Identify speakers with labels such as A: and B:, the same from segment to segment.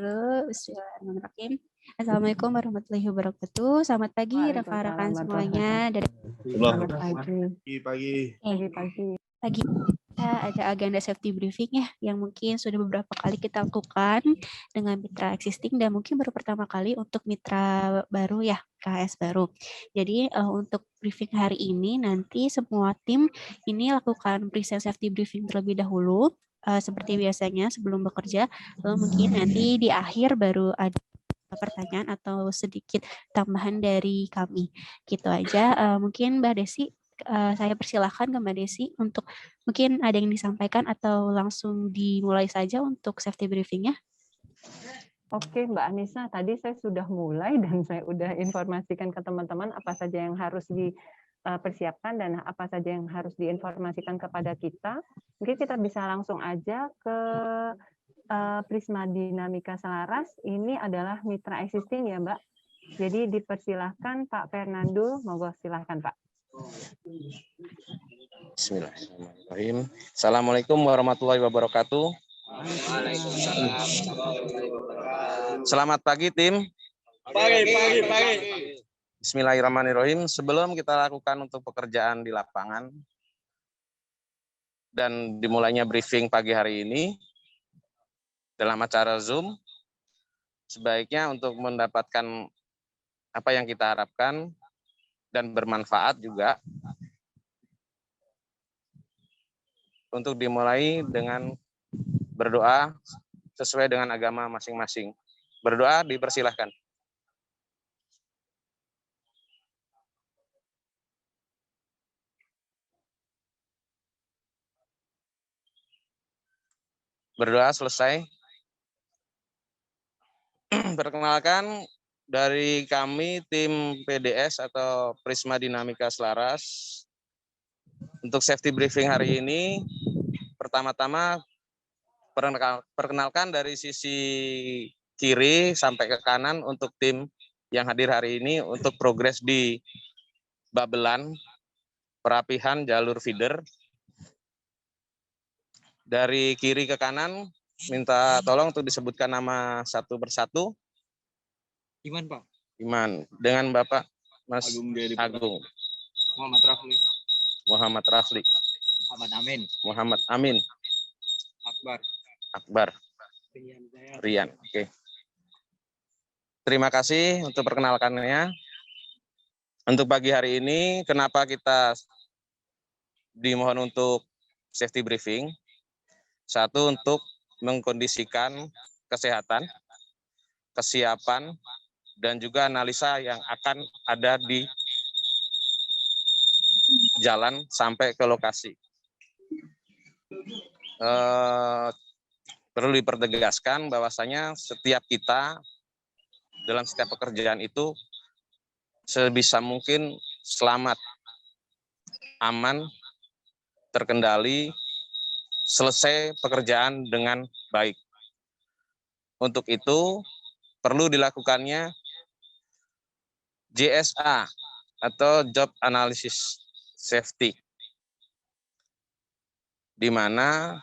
A: Bismillahirrahmanirrahim. Assalamualaikum warahmatullahi wabarakatuh. Selamat pagi rekan-rekan semuanya.
B: Selamat pagi.
A: Pagi kita ada agenda safety briefing ya, yang mungkin sudah beberapa kali kita lakukan dengan mitra existing dan mungkin baru pertama kali untuk mitra baru ya, KS baru. Jadi untuk briefing hari ini nanti semua tim ini lakukan present safety briefing terlebih dahulu. Seperti biasanya sebelum bekerja, lalu mungkin nanti di akhir baru ada pertanyaan atau sedikit tambahan dari kami. Gitu aja. Mungkin Mbak Desi, saya persilahkan ke Mbak Desi untuk mungkin ada yang disampaikan atau langsung dimulai saja untuk safety briefingnya.
C: Oke Mbak Anissa, tadi saya sudah mulai dan saya sudah informasikan ke teman-teman apa saja yang harus dipersiapkan dan apa saja yang harus diinformasikan kepada kita. Mungkin kita bisa langsung aja ke Prisma Dinamika Selaras. Ini adalah mitra existing ya Mbak. Jadi dipersilahkan Pak Fernando, monggo silahkan Pak.
D: Bismillahirrahmanirrahim. Assalamualaikum warahmatullahi wabarakatuh. Selamat pagi tim.
B: Pagi.
D: Bismillahirrahmanirrahim. Sebelum kita lakukan untuk pekerjaan di lapangan dan dimulainya briefing pagi hari ini dalam acara Zoom, sebaiknya untuk mendapatkan apa yang kita harapkan dan bermanfaat juga, untuk dimulai dengan berdoa sesuai dengan agama masing-masing. Berdoa dipersilahkan. Berdoa selesai. Perkenalkan dari kami tim PDS atau Prisma Dinamika Selaras. Untuk safety briefing hari ini, pertama-tama perkenalkan dari sisi kiri sampai ke kanan untuk tim yang hadir hari ini untuk progres di babelan perapihan jalur feeder. Dari kiri ke kanan, minta tolong untuk disebutkan nama satu persatu.
B: Iman Pak.
D: Iman. Dengan Bapak Mas Agung. Muhammad Rafli. Muhammad Amin. Akbar. Rian. Oke. Terima kasih untuk perkenalkannya. Untuk pagi hari ini, kenapa kita dimohon untuk safety briefing? Satu, untuk mengkondisikan kesehatan, kesiapan, dan juga analisa yang akan ada di jalan sampai ke lokasi. Perlu dipertegaskan bahwasanya setiap kita dalam setiap pekerjaan itu sebisa mungkin selamat, aman, terkendali, selesai pekerjaan dengan baik. Untuk itu perlu dilakukannya JSA atau Job Analysis Safety, di mana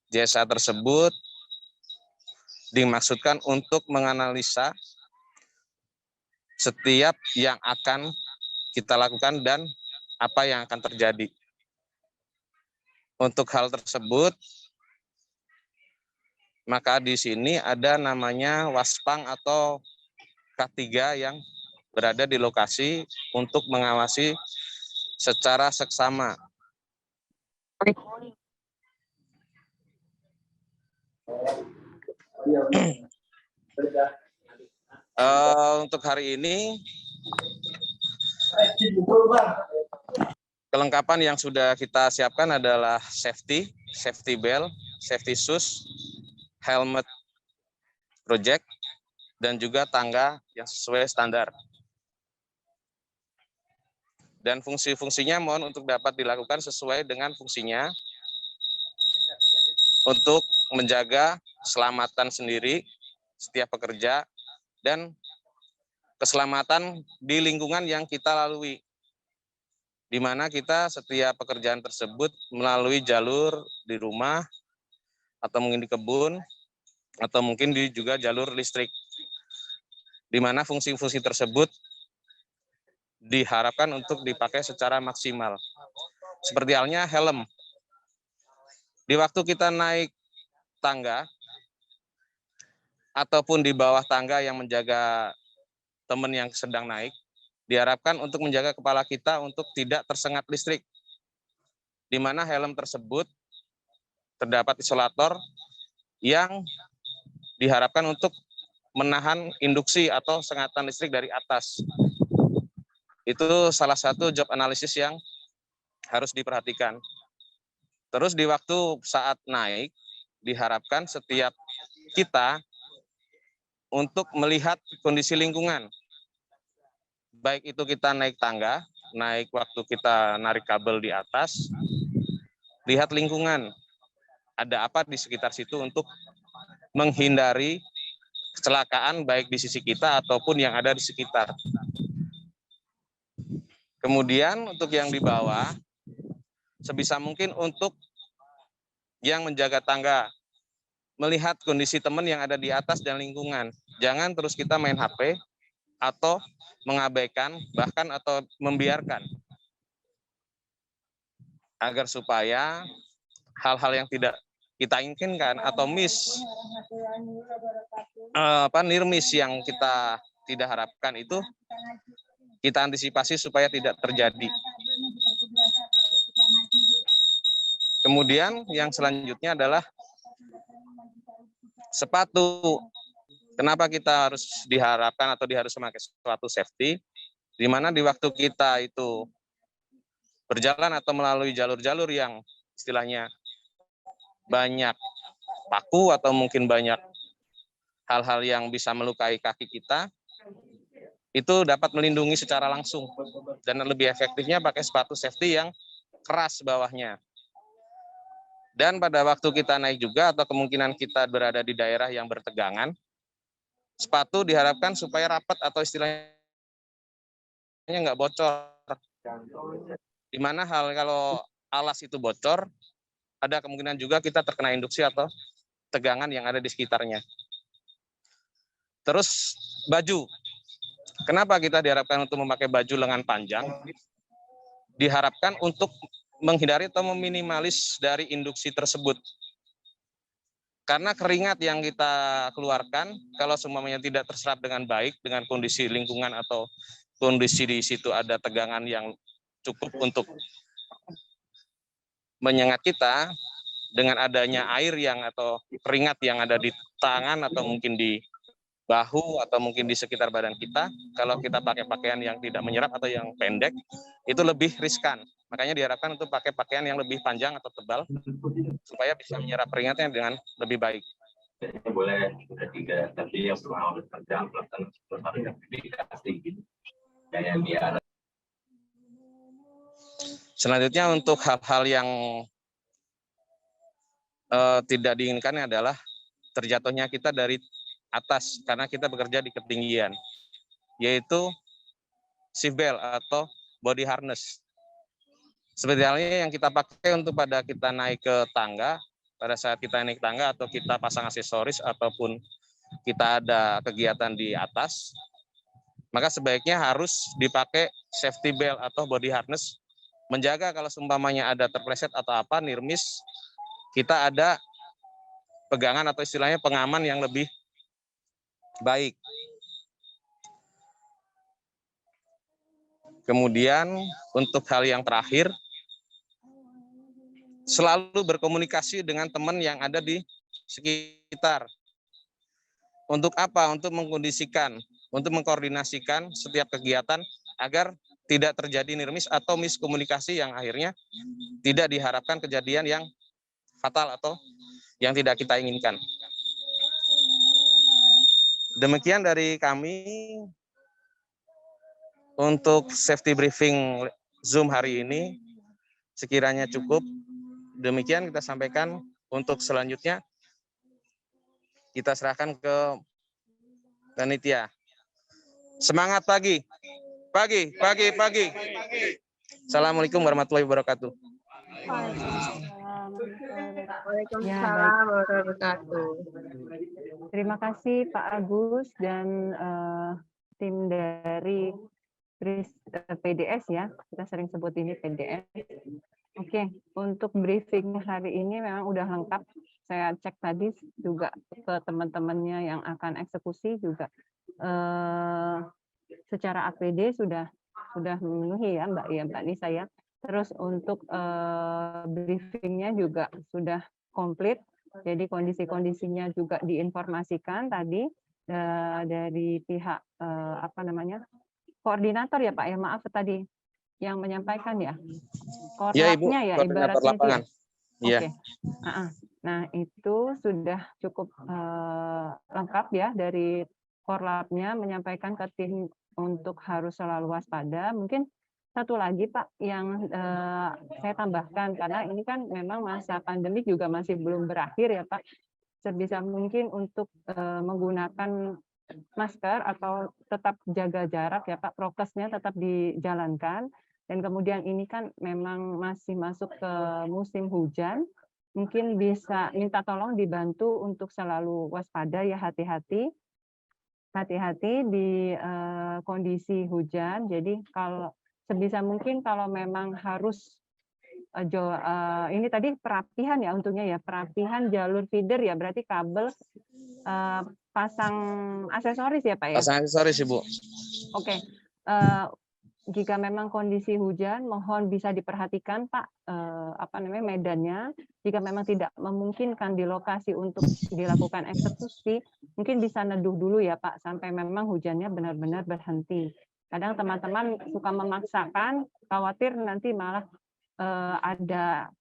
D: JSA tersebut dimaksudkan untuk menganalisa setiap yang akan kita lakukan dan apa yang akan terjadi. Untuk hal tersebut, maka di sini ada namanya Waspang atau K3 yang berada di lokasi untuk mengawasi secara seksama. Untuk hari ini, kelengkapan yang sudah kita siapkan adalah safety belt, safety shoes, helmet project, dan juga tangga yang sesuai standar. Dan fungsi-fungsinya mohon untuk dapat dilakukan sesuai dengan fungsinya untuk menjaga keselamatan sendiri setiap pekerja dan keselamatan di lingkungan yang kita lalui, di mana kita setiap pekerjaan tersebut melalui jalur di rumah atau mungkin di kebun atau mungkin di juga jalur listrik, di mana fungsi-fungsi tersebut diharapkan untuk dipakai secara maksimal. Seperti halnya helm. Di waktu kita naik tangga ataupun di bawah tangga yang menjaga teman yang sedang naik, diharapkan untuk menjaga kepala kita untuk tidak tersengat listrik, di mana helm tersebut terdapat isolator yang diharapkan untuk menahan induksi atau sengatan listrik dari atas. Itu salah satu job analisis yang harus diperhatikan. Terus di waktu saat naik, diharapkan setiap kita untuk melihat kondisi lingkungan. Baik itu kita naik tangga, naik waktu kita narik kabel di atas, lihat lingkungan. Ada apa di sekitar situ untuk menghindari kecelakaan baik di sisi kita ataupun yang ada di sekitar. Kemudian untuk yang di bawah, sebisa mungkin untuk yang menjaga tangga, melihat kondisi teman yang ada di atas dan lingkungan. Jangan terus kita main HP atau mengabaikan, bahkan atau membiarkan. Agar supaya hal-hal yang tidak kita inginkan atau near miss yang kita tidak harapkan itu kita antisipasi supaya tidak terjadi. Kemudian yang selanjutnya adalah sepatu. Kenapa kita harus diharapkan atau harus memakai sepatu safety? Di mana di waktu kita itu berjalan atau melalui jalur-jalur yang istilahnya banyak paku atau mungkin banyak hal-hal yang bisa melukai kaki kita, itu dapat melindungi secara langsung. Dan lebih efektifnya pakai sepatu safety yang keras bawahnya. Dan pada waktu kita naik juga atau kemungkinan kita berada di daerah yang bertegangan, sepatu diharapkan supaya rapat atau istilahnya nggak bocor. Di mana hal kalau alas itu bocor, ada kemungkinan juga kita terkena induksi atau tegangan yang ada di sekitarnya. Terus baju. Kenapa kita diharapkan untuk memakai baju lengan panjang? Diharapkan untuk menghindari atau meminimalis dari induksi tersebut. Karena keringat yang kita keluarkan, kalau semuanya tidak terserap dengan baik, dengan kondisi lingkungan atau kondisi di situ ada tegangan yang cukup untuk menyengat kita, dengan adanya air yang atau keringat yang ada di tangan atau mungkin di bahu atau mungkin di sekitar badan kita, kalau kita pakai pakaian yang tidak menyerap atau yang pendek, itu lebih riskan. Makanya diharapkan untuk pakai pakaian yang lebih panjang atau tebal, supaya bisa menyerap keringatnya dengan lebih baik.
E: Boleh udah 3, tapi yang harus terjam pelaksanaan dikasih gitu. Kayak biar.
D: Selanjutnya untuk hal-hal yang tidak diinginkan adalah terjatuhnya kita dari atas karena kita bekerja di ketinggian, yaitu seat belt atau body harness. Seperti halnya yang kita pakai untuk pada kita naik ke tangga, pada saat kita naik tangga atau kita pasang aksesoris ataupun kita ada kegiatan di atas, maka sebaiknya harus dipakai safety belt atau body harness, menjaga kalau seumpamanya ada terpleset atau apa, near miss, kita ada pegangan atau istilahnya pengaman yang lebih baik. Kemudian untuk hal yang terakhir, selalu berkomunikasi dengan teman yang ada di sekitar. Untuk apa? Untuk mengkondisikan, untuk mengkoordinasikan setiap kegiatan agar tidak terjadi near miss atau miskomunikasi yang akhirnya tidak diharapkan kejadian yang fatal atau yang tidak kita inginkan. Demikian dari kami untuk safety briefing Zoom hari ini, sekiranya cukup. Demikian kita sampaikan. Untuk selanjutnya kita serahkan ke panitia. Semangat pagi. Pagi. Assalamualaikum warahmatullahi wabarakatuh.
A: Waalaikumsalam.
F: Waalaikumsalam warahmatullahi wabarakatuh.
C: Terima kasih Pak Agus dan tim dari PDS ya, kita sering sebut ini PDS. Oke, untuk briefing hari ini memang udah lengkap. Saya cek tadi juga ke teman-temannya yang akan eksekusi juga secara APD sudah memenuhi ya Mbak Nisa ya. Terus untuk briefingnya juga sudah komplit. Jadi kondisi-kondisinya juga diinformasikan tadi dari pihak koordinator ya Pak ya, maaf tadi yang menyampaikan ya.
D: Ya Ibu,
C: Korlapnya ya
D: koordinator
C: ibaratnya
D: lapangan. Iya.
C: Oke. Nah itu sudah cukup lengkap ya dari korlapnya menyampaikan ke tim untuk harus selalu waspada. Mungkin satu lagi Pak yang saya tambahkan karena ini kan memang masa pandemik juga masih belum berakhir ya Pak. Sebisa mungkin untuk menggunakan masker atau tetap jaga jarak ya Pak, prokesnya tetap dijalankan. Dan kemudian ini kan memang masih masuk ke musim hujan, mungkin bisa minta tolong dibantu untuk selalu waspada ya, hati-hati di kondisi hujan. Jadi kalau sebisa mungkin kalau memang harus ini tadi perapihan ya untungnya ya, perapihan jalur feeder ya, berarti kabel pasang aksesoris ya Pak ya?
D: Pasang aksesoris Ibu.
C: Oke. Jika memang kondisi hujan, mohon bisa diperhatikan Pak medannya. Jika memang tidak memungkinkan di lokasi untuk dilakukan eksekusi, mungkin bisa neduh dulu ya Pak sampai memang hujannya benar-benar berhenti. Kadang teman-teman suka memaksakan, khawatir nanti malah ada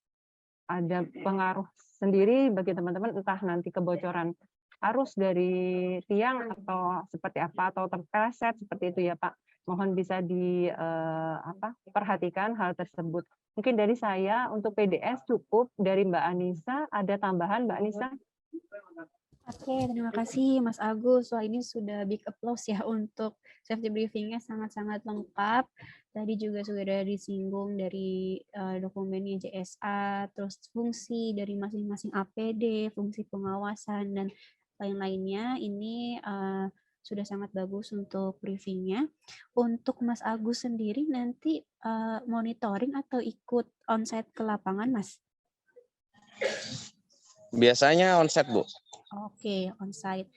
C: pengaruh sendiri bagi teman-teman, entah nanti kebocoran arus dari tiang atau seperti apa, atau terpeleset seperti itu ya Pak. Mohon bisa diperhatikan hal tersebut. Mungkin dari saya untuk PDS cukup. Dari Mbak Anissa, ada tambahan Mbak Anissa?
A: Oke, terima kasih Mas Agus. Wah, ini sudah big applause ya untuk safety briefingnya sangat-sangat lengkap. Tadi juga sudah disinggung dari dokumennya JSA, terus fungsi dari masing-masing APD, fungsi pengawasan, dan lain-lainnya. Ini sudah sangat bagus untuk briefingnya. Untuk Mas Agus sendiri nanti monitoring atau ikut onsite ke lapangan, Mas?
D: Biasanya onsite, Bu.
A: Oke, onsite.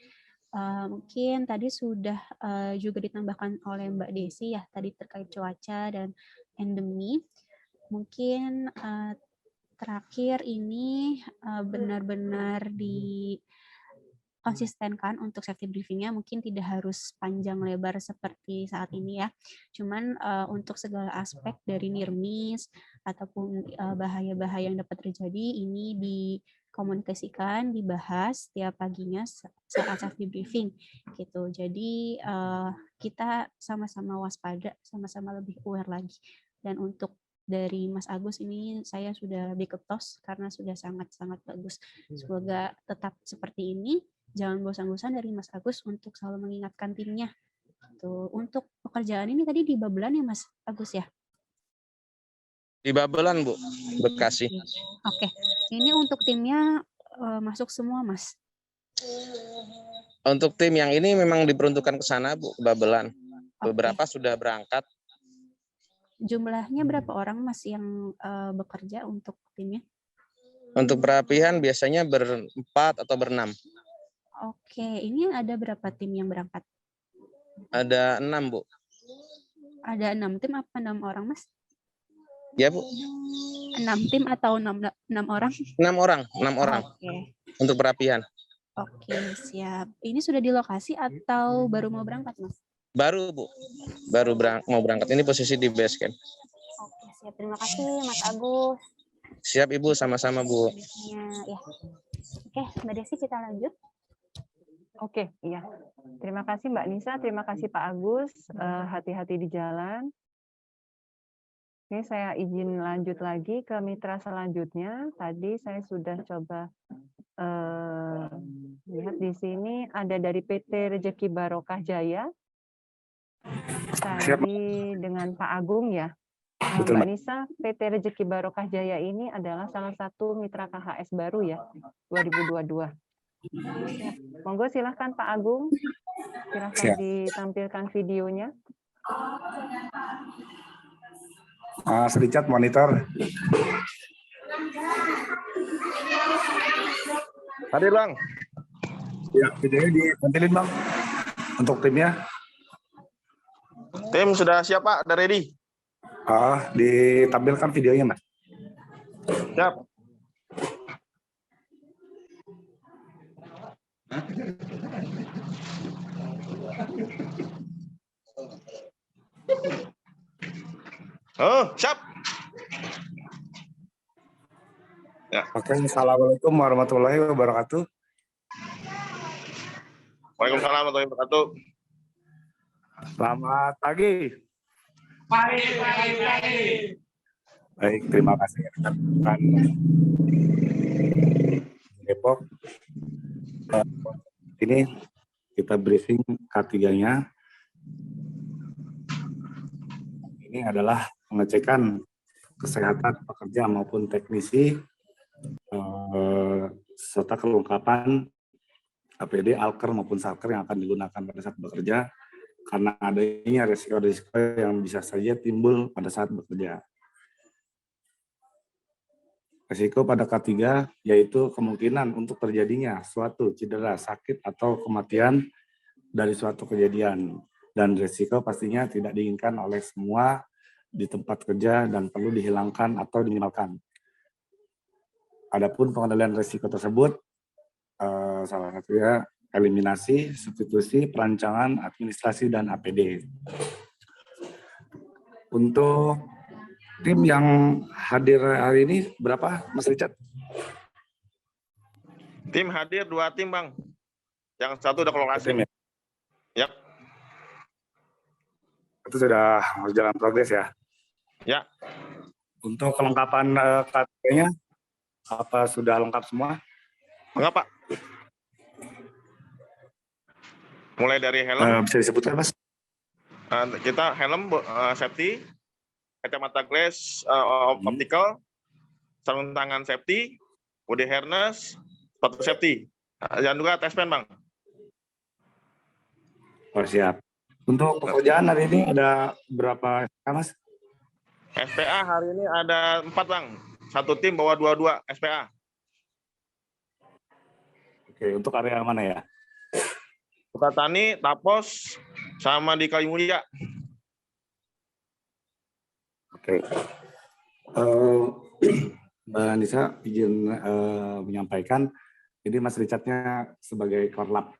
A: Mungkin tadi sudah juga ditambahkan oleh Mbak Desi ya, tadi terkait cuaca dan endemi. Mungkin terakhir ini benar-benar konsistenkan untuk safety briefingnya, mungkin tidak harus panjang lebar seperti saat ini ya. Cuman untuk segala aspek dari NIRMIS ataupun bahaya-bahaya yang dapat terjadi ini dikomunikasikan, dibahas setiap paginya saat safety briefing gitu. Jadi kita sama-sama waspada, sama-sama lebih aware lagi. Dan untuk dari Mas Agus ini saya sudah big applause karena sudah sangat-sangat bagus. Semoga tetap seperti ini. Jangan bosan-bosan dari Mas Agus untuk selalu mengingatkan timnya. Tuh, untuk pekerjaan ini tadi di Babelan ya Mas Agus ya?
D: Di Babelan Bu, Bekasi.
A: Oke. Ini untuk timnya masuk semua Mas?
D: Untuk tim yang ini memang diperuntukkan ke sana Bu, ke Babelan. Beberapa sudah berangkat.
A: Jumlahnya berapa orang Mas yang bekerja untuk timnya?
D: Untuk perapihan biasanya berempat atau berenam.
A: Oke, ini ada berapa tim yang berangkat?
D: Ada 6, Bu.
A: Ada 6 tim apa 6 orang, Mas?
D: Ya, Bu.
A: 6 tim atau 6 orang?
D: 6 orang, 6 orang.
A: Oke.
D: Untuk perapihan.
A: Oke, siap. Ini sudah di lokasi atau baru mau berangkat, Mas?
D: Baru, Bu. Baru mau berangkat. Ini posisi di base camp.
A: Oke, siap. Terima kasih, Mas Agus.
D: Siap, Ibu. Sama-sama, Bu.
A: Ya. Oke, Mbak Desi kita lanjut.
C: Oke, iya. Terima kasih Mbak Nisa, terima kasih Pak Agus. Hati-hati di jalan. Ini saya izin lanjut lagi ke mitra selanjutnya. Tadi saya sudah coba lihat di sini ada dari PT Rezeki Barokah Jaya. Tadi dengan Pak Agung ya.
F: Betul,
C: Mbak
F: Mbak.
C: Nisa, PT Rezeki Barokah Jaya ini adalah salah satu mitra KHS baru ya, 2022. Ya, monggo silahkan Pak Agung, silahkan
F: Siap.
C: ditampilkan videonya.
F: Mas Richard monitor.
D: Hadir Bang.
F: Ya, videonya ditampilin Bang. Untuk timnya.
D: Tim sudah siap Pak, udah ready.
F: Ditampilkan videonya Mas.
D: Siap. Oh, siap. Ya.
F: Oke, assalamualaikum warahmatullahi wabarakatuh.
D: Waalaikumsalam warahmatullahi wabarakatuh.
F: Selamat pagi.
B: Pagi.
F: Baik, terima kasih rekan-rekan Depok. Ini kita briefing K3-nya. Ini adalah pengecekan kesehatan pekerja maupun teknisi serta kelengkapan APD, Alker maupun Salker yang akan digunakan pada saat bekerja karena adanya risiko-risiko yang bisa saja timbul pada saat bekerja. Risiko pada K3 yaitu kemungkinan untuk terjadinya suatu cedera, sakit, atau kematian dari suatu kejadian. Dan risiko pastinya tidak diinginkan oleh semua di tempat kerja dan perlu dihilangkan atau diminimalkan. Adapun pengendalian risiko tersebut, salah satunya eliminasi, substitusi, perancangan, administrasi, dan APD. Untuk tim yang hadir hari ini berapa, Mas Richard?
D: Tim hadir 2 tim, Bang. Yang satu udah ke lokasi.
F: Tim, ya?
D: Yap.
F: Itu sudah berjalan progres ya?
D: Ya.
F: Untuk kelengkapan KTP-nya, apa sudah lengkap semua?
D: Enggak, Pak. Mulai dari helm.
F: Bisa disebutkan, Mas?
D: Kita helm safety, kacamata glass optical, sarung tangan safety, body harness, sepatu safety. Jangan juga test pen, Bang.
F: Oh, siap. Untuk pekerjaan hari ini ada berapa Mas?
D: SPA hari ini ada 4, Bang. Satu tim bawa 22 SPA.
F: Oke, untuk area mana ya?
D: Sukatani, Tapos, sama di Kayu Mulia.
F: Oke. Mbak Nisa izin menyampaikan, ini Mas Richardnya sebagai korlap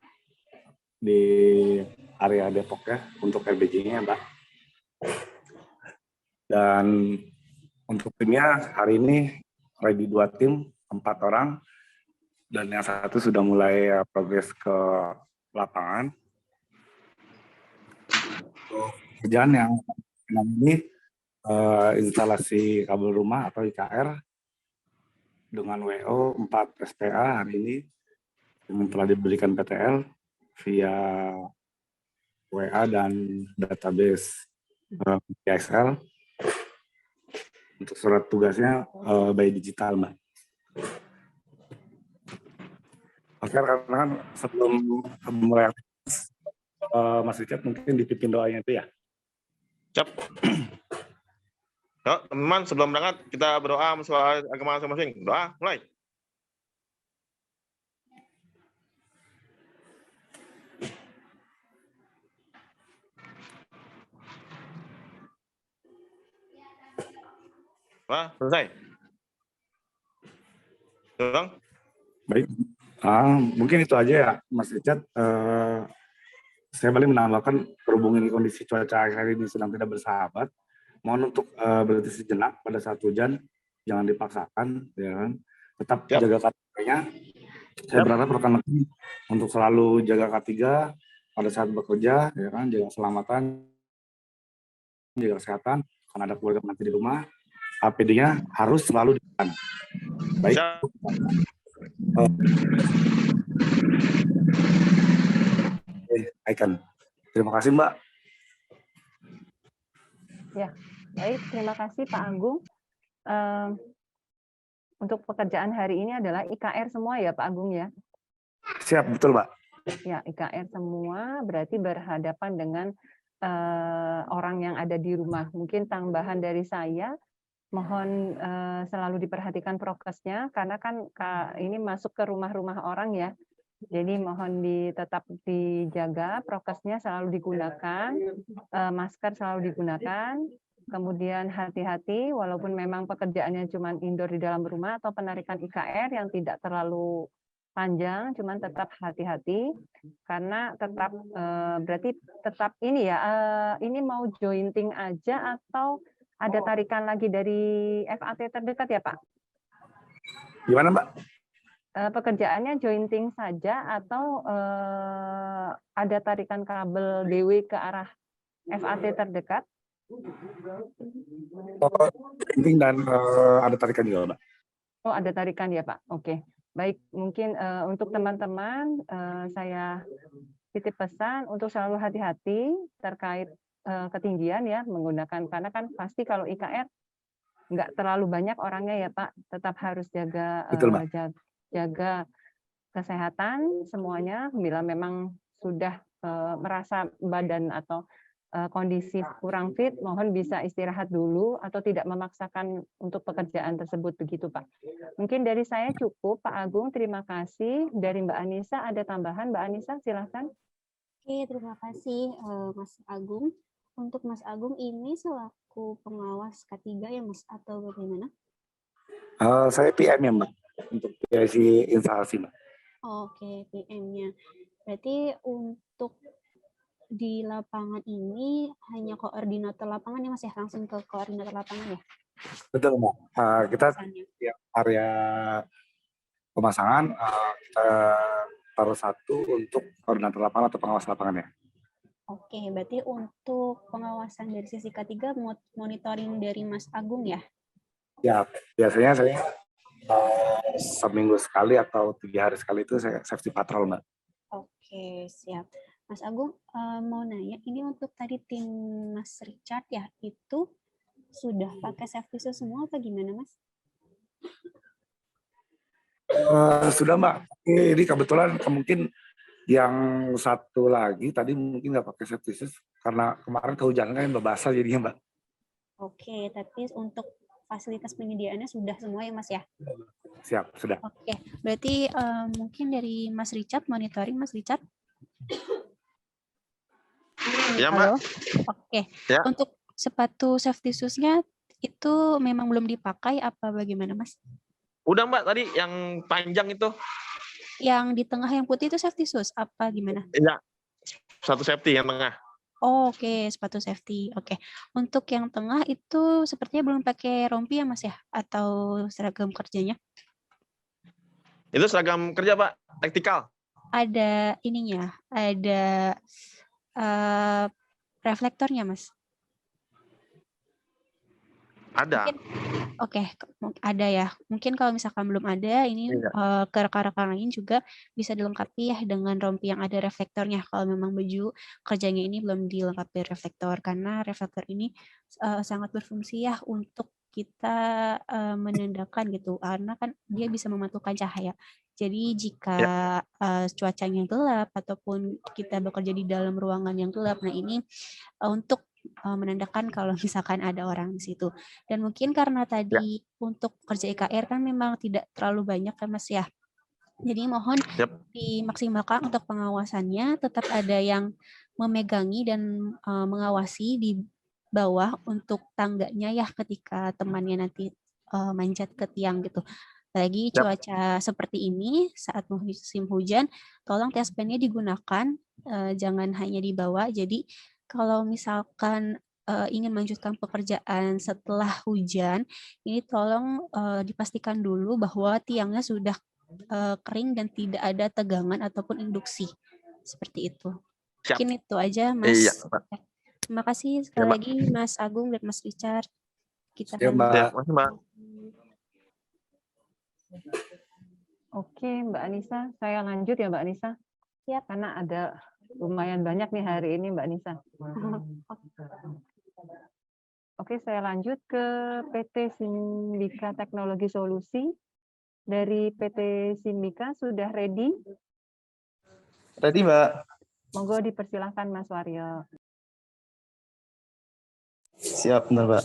F: di area Depok ya, untuk LBJ-nya Mbak. Dan untuk timnya hari ini ready 2 tim, 4 orang, dan yang satu sudah mulai progres ke lapangan. Kerjaan yang ini instalasi kabel rumah atau IKR dengan WO 4 SPA hari ini yang telah diberikan PTL via WA dan database Excel. Untuk surat tugasnya by digital, Mbak. Oke, karena sebelum mulai Mas Richard mungkin dipimpin doanya itu ya.
D: Siap. Yuk, teman-teman, sebelum berangkat kita berdoa soal agama masing-masing. Doa, mulai. Wah, selesai. Bang.
F: Baik. Mungkin itu aja ya, Mas Richard. Saya paling menambahkan berhubung ini kondisi cuaca hari ini sedang tidak bersahabat. Mohon untuk berhenti sejenak pada saat hujan, jangan dipaksakan, ya kan. Tetap jaga K3-nya. Saya berharap rekan-rekan untuk selalu jaga K3 pada saat bekerja, ya kan, jaga keselamatan, jaga kesehatan, karena ada keluarga nanti di rumah. APD-nya harus selalu ditekan. Baik. Icon. Terima kasih, Mbak.
C: Ya, Baik, terima kasih Pak Agung. Untuk pekerjaan hari ini adalah IKR semua ya Pak Agung ya?
F: Siap, betul, Mbak.
C: Ya, IKR semua berarti berhadapan dengan orang yang ada di rumah. Mungkin tambahan dari saya, mohon selalu diperhatikan prokesnya, karena kan ini masuk ke rumah-rumah orang ya. Jadi mohon tetap dijaga, prokesnya selalu digunakan, masker selalu digunakan, kemudian hati-hati, walaupun memang pekerjaannya cuma indoor di dalam rumah atau penarikan IKR yang tidak terlalu panjang, cuman tetap hati-hati, karena tetap berarti tetap ini ya, ini mau jointing aja atau ada tarikan lagi dari FAT terdekat ya Pak?
F: Gimana, Mbak?
C: Pekerjaannya jointing saja atau ada tarikan kabel DW ke arah FAT terdekat?
F: Jointing dan ada tarikan juga, Mbak.
C: Oh, ada tarikan ya Pak. Oke. Baik, mungkin untuk teman-teman saya titip pesan untuk selalu hati-hati terkait ketinggian ya menggunakan, karena kan pasti kalau IKR nggak terlalu banyak orangnya ya Pak, tetap harus jaga
F: Betul, Mbak.
C: jaga kesehatan semuanya. Bila memang sudah merasa badan atau kondisi kurang fit, mohon bisa istirahat dulu atau tidak memaksakan untuk pekerjaan tersebut, begitu Pak. Mungkin dari saya cukup, Pak Agung, terima kasih. Dari Mbak Anissa ada tambahan, Mbak Anissa silahkan.
A: Oke, terima kasih Mas Agung. Untuk Mas Agung ini selaku pengawas K3 ya Mas, atau bagaimana?
F: Saya PM ya, Mbak, untuk PIC instalasi, Mbak.
A: Oke, PM-nya. Berarti untuk di lapangan ini hanya koordinator lapangan ya Mas ya? Langsung ke koordinator lapangan ya?
F: Betul, Mbak. Kita
A: Misalnya.
F: tiap area pemasangan kita taruh satu untuk koordinator lapangan atau pengawas lapangan ya.
A: Oke, berarti untuk pengawasan dari sisi K3 monitoring dari Mas Agung ya?
F: Ya, biasanya saya seminggu sekali atau 3 hari sekali itu saya safety patrol, Mbak.
A: Oke, siap. Mas Agung, mau nanya, ini untuk tadi tim Mas Richard ya, itu sudah pakai safety shoes semua apa gimana Mas?
F: Sudah, Mbak. Ini kebetulan mungkin yang satu lagi tadi mungkin nggak pakai safety shoes karena kemarin kehujanan kan basah jadinya, Mbak.
A: Oke, tapi untuk fasilitas penyediaannya sudah semua ya Mas ya?
F: Siap, sudah.
A: Oke, berarti mungkin dari Mas Richard, monitoring Mas Richard?
B: Ya,
A: Halo?
B: Mbak.
A: Oke,
B: Ya.
A: untuk sepatu safety shoes-nya itu memang belum dipakai apa bagaimana Mas?
B: Udah Mbak tadi yang panjang itu.
A: Yang di tengah yang putih itu safety shoes apa gimana?
B: Iya. Satu safety yang tengah.
A: Oh, oke, sepatu safety. Oke. Untuk yang tengah itu sepertinya belum pakai rompi ya Mas ya? Atau seragam kerjanya?
B: Itu seragam kerja Pak, taktikal.
A: Ada ininya, ada reflektornya Mas.
B: Ada.
A: Mungkin, oke, ada ya. Mungkin kalau misalkan belum ada, ini ke rekan-rekan lain juga bisa dilengkapi ya dengan rompi yang ada reflektornya. Kalau memang baju kerjanya ini belum dilengkapi reflektor, karena reflektor ini sangat berfungsi ya untuk kita menandakan gitu, karena kan dia bisa memantulkan cahaya. Jadi jika cuacanya gelap ataupun kita bekerja di dalam ruangan yang gelap, nah ini untuk menandakan kalau misalkan ada orang di situ. Dan mungkin karena tadi untuk kerja IKR kan memang tidak terlalu banyak kan Mas ya. Jadi mohon dimaksimalkan untuk pengawasannya, tetap ada yang memegangi dan mengawasi di bawah untuk tangganya ya ketika temannya nanti manjat ke tiang gitu. Lagi cuaca seperti ini saat musim hujan, tolong TSP-nya digunakan, jangan hanya dibawa. Jadi kalau misalkan ingin melanjutkan pekerjaan setelah hujan, ini tolong dipastikan dulu bahwa tiangnya sudah kering dan tidak ada tegangan ataupun induksi. Seperti itu. Mungkin itu aja Mas.
B: Iya,
A: Terima kasih sekali lagi Mas Agung dan Mas Richard. Kita
F: Mbak.
B: Mbak.
C: Oke, Mbak Anissa, saya lanjut ya Mbak Anissa.
A: Siap.
C: Karena ada lumayan banyak nih hari ini Mbak Anissa. Oke, saya lanjut ke PT Simbika Teknologi Solusi. Dari PT Simbika sudah ready?
G: Ready, Mbak.
C: Monggo dipersilahkan Mas Waryo.
G: Siap, bentar, Mbak.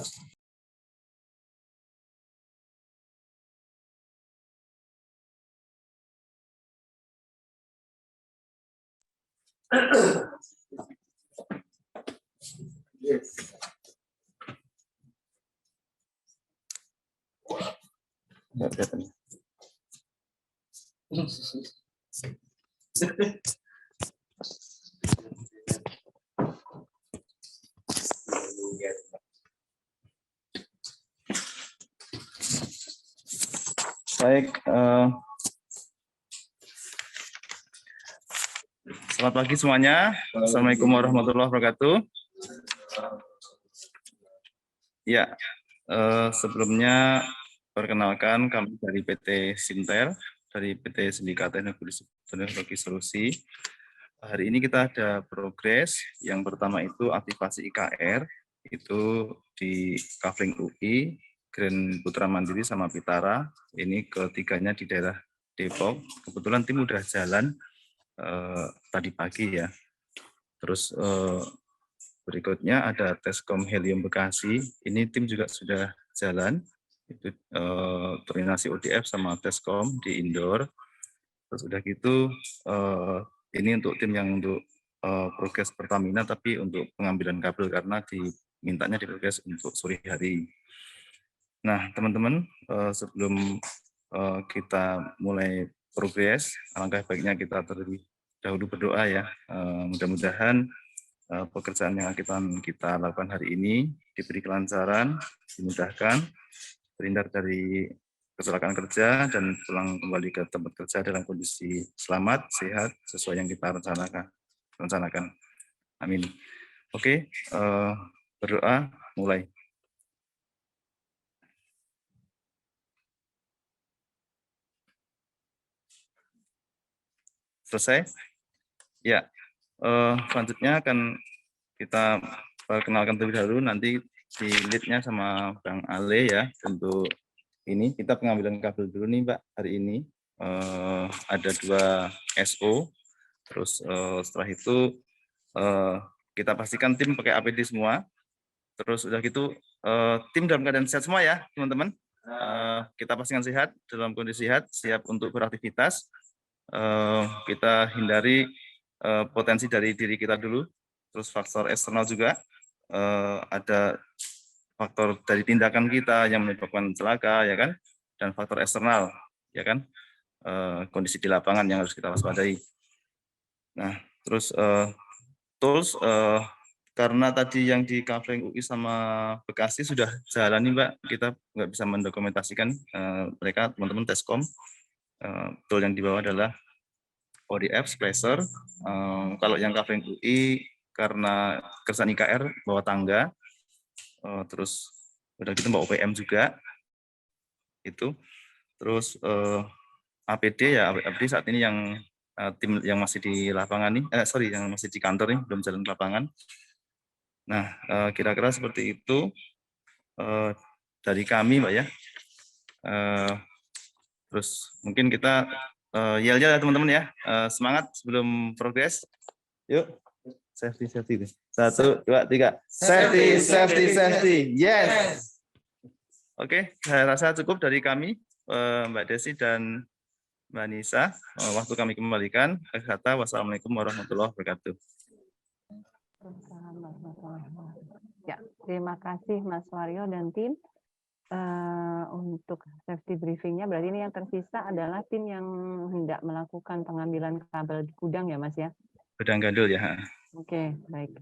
G: Yes. Nggak kelihatan. Baik, selamat pagi semuanya. Assalamualaikum warahmatullahi wabarakatuh. Ya, sebelumnya perkenalkan kami dari PT Sintel, dari PT Simbika Teknologi Solusi. Hari ini kita ada progres. Yang pertama itu aktivasi IKR, itu di Kafling UI, Grand Putra Mandiri sama Pitara. Ini ketiganya di daerah Depok. Kebetulan tim udah jalan tadi pagi ya. Terus berikutnya ada Teskom Helium Bekasi. Ini tim juga sudah jalan. Itu koordinasi ODF sama Teskom di indoor. Terus udah gitu ini untuk tim yang untuk progres Pertamina, tapi untuk pengambilan kabel karena dimintanya di progres untuk sore hari. Nah, teman-teman, sebelum kita mulai progres, alangkah baiknya kita terlebih dahulu berdoa ya. Mudah-mudahan pekerjaan yang kita lakukan hari ini diberi kelancaran, dimudahkan, terhindar dari kecelakaan kerja, dan pulang kembali ke tempat kerja dalam kondisi selamat, sehat, sesuai yang kita rencanakan. Amin. Oke, berdoa, mulai. Selesai? Ya, selanjutnya akan kita perkenalkan terlebih dahulu, nanti di lead-nya sama Bang Ale ya. Untuk ini kita pengambilan kabel dulu nih Mbak hari ini. Ada 2 SO, terus setelah itu kita pastikan tim pakai APD semua. Terus udah gitu tim dalam keadaan sehat semua ya teman-teman. Kita pastikan sehat, dalam kondisi sehat, siap untuk beraktivitas. Kita hindari potensi dari diri kita dulu. Terus faktor eksternal juga, ada faktor dari tindakan kita yang menyebabkan celaka ya kan, dan faktor eksternal ya kan, kondisi di lapangan yang harus kita waspadai. Nah, terus tools, karena tadi yang di Kafling UI sama Bekasi sudah jalan nih Mbak, kita nggak bisa mendokumentasikan mereka teman-teman Teskom. Tool yang dibawa adalah ODF, Splacer. Kalau yang Kafling UI karena kerjaan IKR bawa tangga, terus udah gitu bawa OPM juga itu. Terus APD ya, APD saat ini yang tim yang masih di lapangan nih, yang masih di kantor nih, belum jalan ke lapangan. Nah, kira-kira seperti itu dari kami Mbak ya. Terus mungkin kita yel-yel ya teman-teman ya, semangat sebelum progres. Yuk, safety. 1, 2, 3. Safety. Yes. Oke, saya rasa cukup dari kami, Mbak Desi dan Mbak Nisa. Waktu kami kembalikan. Kata wassalamualaikum warahmatullahi wabarakatuh.
C: Ya, terima kasih Mas Waryo dan tim. Untuk safety briefingnya, berarti ini yang tersisa adalah tim yang hendak melakukan pengambilan kabel di gudang ya Mas ya?
G: Gudang gandul ya.
C: Oke, baik.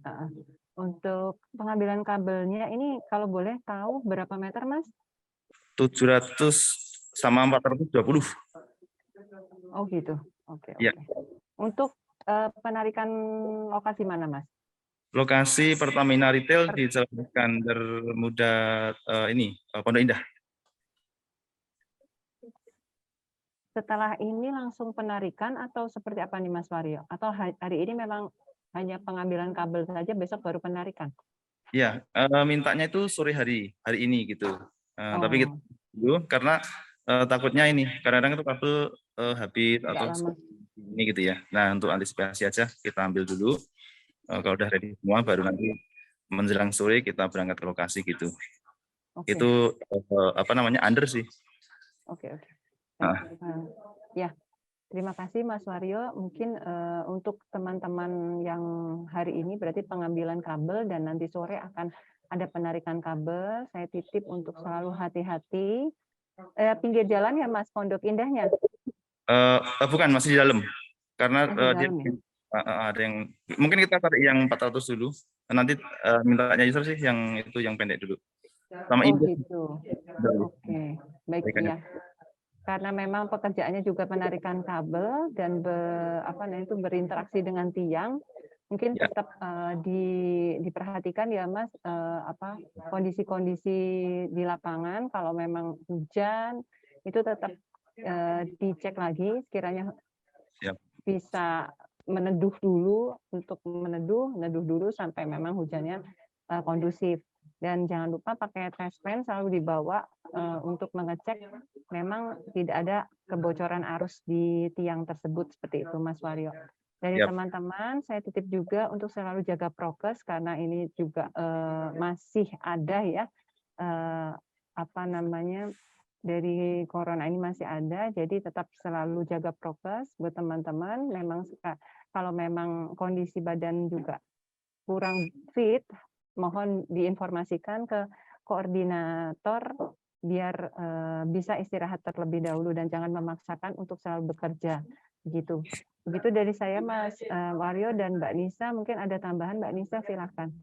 C: Untuk pengambilan kabelnya ini kalau boleh tahu berapa meter Mas?
G: 700 sama 420.
C: Oh gitu. Oke.
G: Ya.
C: Untuk penarikan lokasi mana Mas?
G: Lokasi Pertamina Retail di Jalan Iskandar Muda Pondok Indah.
C: Setelah ini langsung penarikan atau seperti apa nih Mas Waryo? Atau hari ini memang hanya pengambilan kabel saja, besok baru penarikan?
G: Ya, mintanya itu sore hari ini gitu. Tapi kita
C: Oh,
G: dulu karena takutnya ini kadang-kadang itu kabel habis
C: nggak
G: atau
C: lama.
G: ini gitu ya. Nah, untuk antisipasi aja kita ambil dulu. Kalau udah ready semua baru nanti menjelang sore kita berangkat ke lokasi gitu.
C: Oke,
G: Itu apa namanya under sih.
C: oke. Baik.
G: Nah,
C: Ya, terima kasih Mas Waryo. Mungkin untuk teman-teman yang hari ini berarti pengambilan kabel dan nanti sore akan ada penarikan kabel. Saya titip untuk selalu hati-hati. Pinggir jalan ya Mas, Pondok Indahnya?
G: bukan masih di dalam karena
C: Masih
G: dia
C: dalam ya?
G: ada yang mungkin kita tarik yang 400 dulu. Nanti mintanya user sih yang itu yang pendek dulu. Sama
C: Oh
G: Indo.
C: gitu. Oke, baik ya. Karena memang pekerjaannya juga penarikan kabel dan berinteraksi dengan tiang, mungkin
G: Ya.
C: tetap diperhatikan ya Mas, kondisi-kondisi di lapangan. Kalau memang hujan itu tetap dicek lagi sekiranya
G: Siap.
C: bisa meneduh dulu meneduh dulu sampai memang hujannya kondusif. Dan jangan lupa pakai test pen selalu dibawa untuk mengecek memang tidak ada kebocoran arus di tiang tersebut seperti itu Mas Waryo. Dari
G: Yap.
C: teman-teman saya titip juga untuk selalu jaga prokes karena ini juga masih ada ya dari corona ini masih ada, jadi tetap selalu jaga prokes buat teman-teman. Memang kalau memang kondisi badan juga kurang fit, mohon diinformasikan ke koordinator biar bisa istirahat terlebih dahulu dan jangan memaksakan untuk selalu bekerja. Begitu dari saya Mas Waryo dan Mbak Nisa. Mungkin ada tambahan Mbak Nisa, silakan.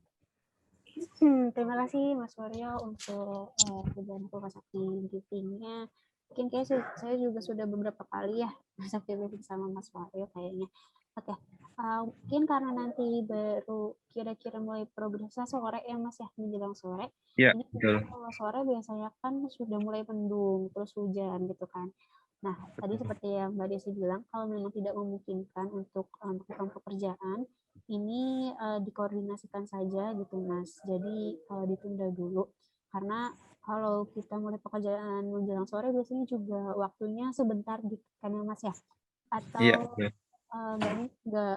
A: Terima kasih Mas Waryo untuk bantu Mas Sakti briefingnya. Mungkin kayak saya juga sudah beberapa kali ya Mas Sakti briefing sama Mas Waryo kayaknya. Oke, mungkin karena nanti baru kira-kira mulai progresnya sore ya Mas ya, menjelang sore.
G: Ya,
A: Ini
G: betul.
A: kalau sore biasanya kan sudah mulai mendung, terus hujan gitu kan. Nah, tadi seperti yang Mbak Desi bilang, kalau memang tidak memungkinkan untuk melakukan pekerjaan, ini dikoordinasikan saja gitu Mas. Jadi ditunda dulu karena kalau kita mulai pekerjaan menjelang sore biasanya juga waktunya sebentar gitu kan ya Mas ya. Atau
G: Iya.
A: nggak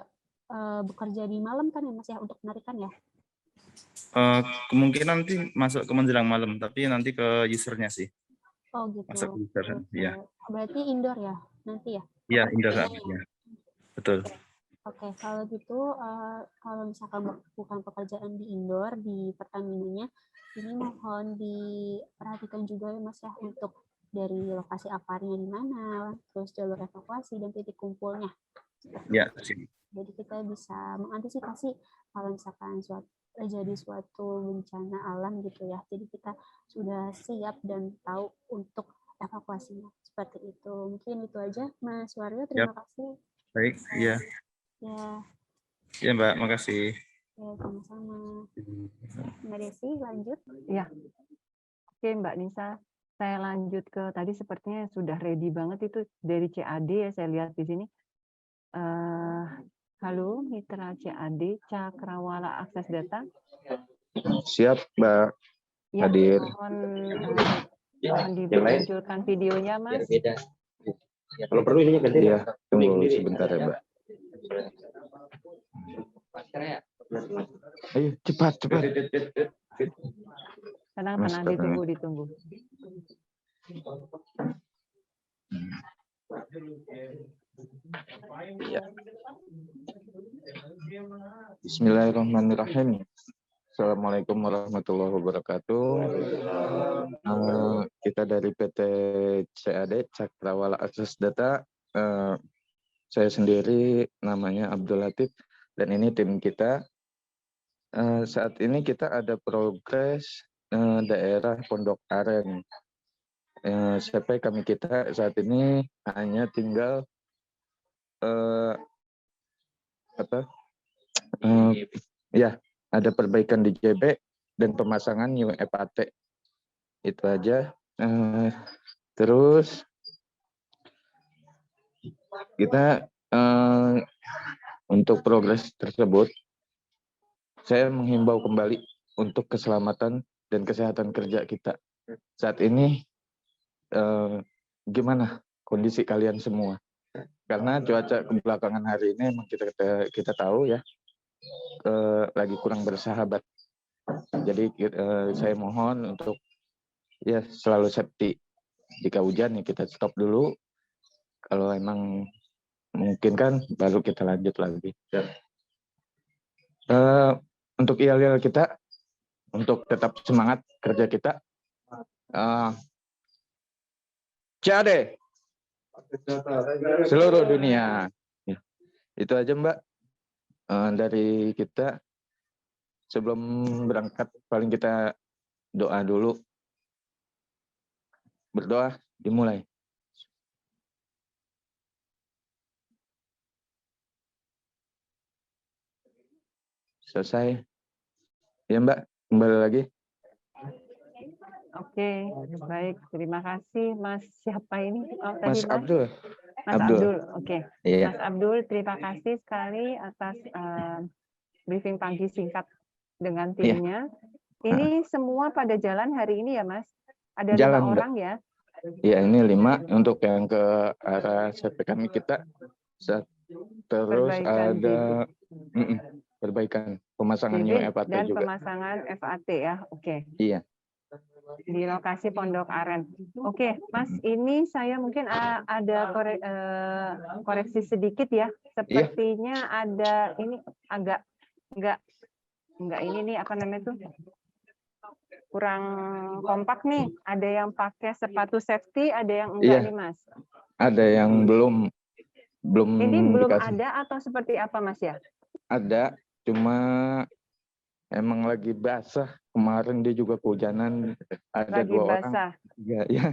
A: bekerja di malam kan ya Mas ya untuk penarikan ya?
G: Kemungkinan nanti masuk ke menjelang malam, tapi nanti ke usernya sih.
A: Oh gitu.
G: Masuk ke user, ya.
A: Berarti indoor ya nanti ya?
G: Iya, indoor
A: Ya?
G: ya. Betul.
A: Oke, kalau gitu kalau misalkan bukan pekerjaan di indoor di Pertamina-nya, ini mohon diperhatikan juga ya Mas ya untuk dari lokasi aparnya di mana, terus jalur evakuasi dan titik kumpulnya.
G: Ya.
A: Jadi kita bisa mengantisipasi kalau misalkan terjadi suatu bencana alam gitu ya. Jadi kita sudah siap dan tahu untuk evakuasinya. Seperti itu. Mungkin itu aja Mas Waryo. Terima kasih.
G: Baik, iya.
A: Ya.
G: Ya Mbak, makasih.
A: Ya, sama-sama. Mbak Desi, lanjut.
C: Ya. Oke Mbak Nisa, saya lanjut ke tadi sepertinya sudah ready banget itu dari CAD ya, saya lihat di sini. Halo, Mitra CAD, Cakrawala Akses Data.
H: Siap, Mbak.
C: Ya,
H: Hadir.
C: mohon dimunculkan videonya, Mas.
H: Kalau perlu ini ganti ya. Tunggu sebentar ya, Mbak. Ayo, cepat.
C: Tenang, ditunggu.
H: Ya. Bismillahirrahmanirrahim. Assalamualaikum warahmatullahi wabarakatuh. Kita dari PT CAD, Cakrawala Akses Data. Saya sendiri namanya Abdul Latif dan ini tim kita. Saat ini kita ada progres daerah Pondok Aren. Sampai kita saat ini hanya tinggal ada perbaikan di JB dan pemasangan new FAT. Itu aja. Terus kita untuk progres tersebut, saya menghimbau kembali untuk keselamatan dan kesehatan kerja kita. Saat ini gimana kondisi kalian semua? Karena cuaca kebelakangan hari ini emang kita tahu ya lagi kurang bersahabat. Jadi saya mohon untuk ya selalu safety. Jika hujan ya kita stop dulu. Kalau emang mungkin kan baru kita lanjut lagi. Untuk IL kita, untuk tetap semangat kerja kita, CAD seluruh dunia. Ya, itu aja Mbak dari kita. Sebelum berangkat paling kita doa dulu. Berdoa dimulai. Selesai. Ya Mbak, kembali lagi.
C: Oke, baik. Terima kasih Mas. Siapa ini? Oh, tadi
H: Mas Abdul.
C: Mas Abdul. Oke.
H: Iya.
C: Mas Abdul, terima kasih sekali atas briefing pagi singkat dengan timnya. Ini semua pada jalan hari ini ya Mas? Ada
H: Jalan,
C: 5 orang ya?
H: Iya, ini 5 untuk yang ke arah CPKM kita. Terus
C: Perbaikan
H: ada perbaikan pemasangan new FAT
C: dan
H: juga.
C: pemasangan FAT ya. Oke.
H: Iya.
C: Di lokasi Pondok Aren. Oke, Mas, ini saya mungkin ada koreksi sedikit ya. Sepertinya ada ini agak enggak ini nih apa namanya tuh? Kurang kompak nih. Ada yang pakai sepatu safety, ada yang enggak nih, Mas.
H: Ada yang belum
C: ini belum
H: dikasih.
C: ada atau seperti apa, Mas ya?
H: Ada, cuma emang lagi basah. Kemarin dia juga kehujanan. Ada
C: Lagi
H: 2
C: basah.
H: orang. Ya.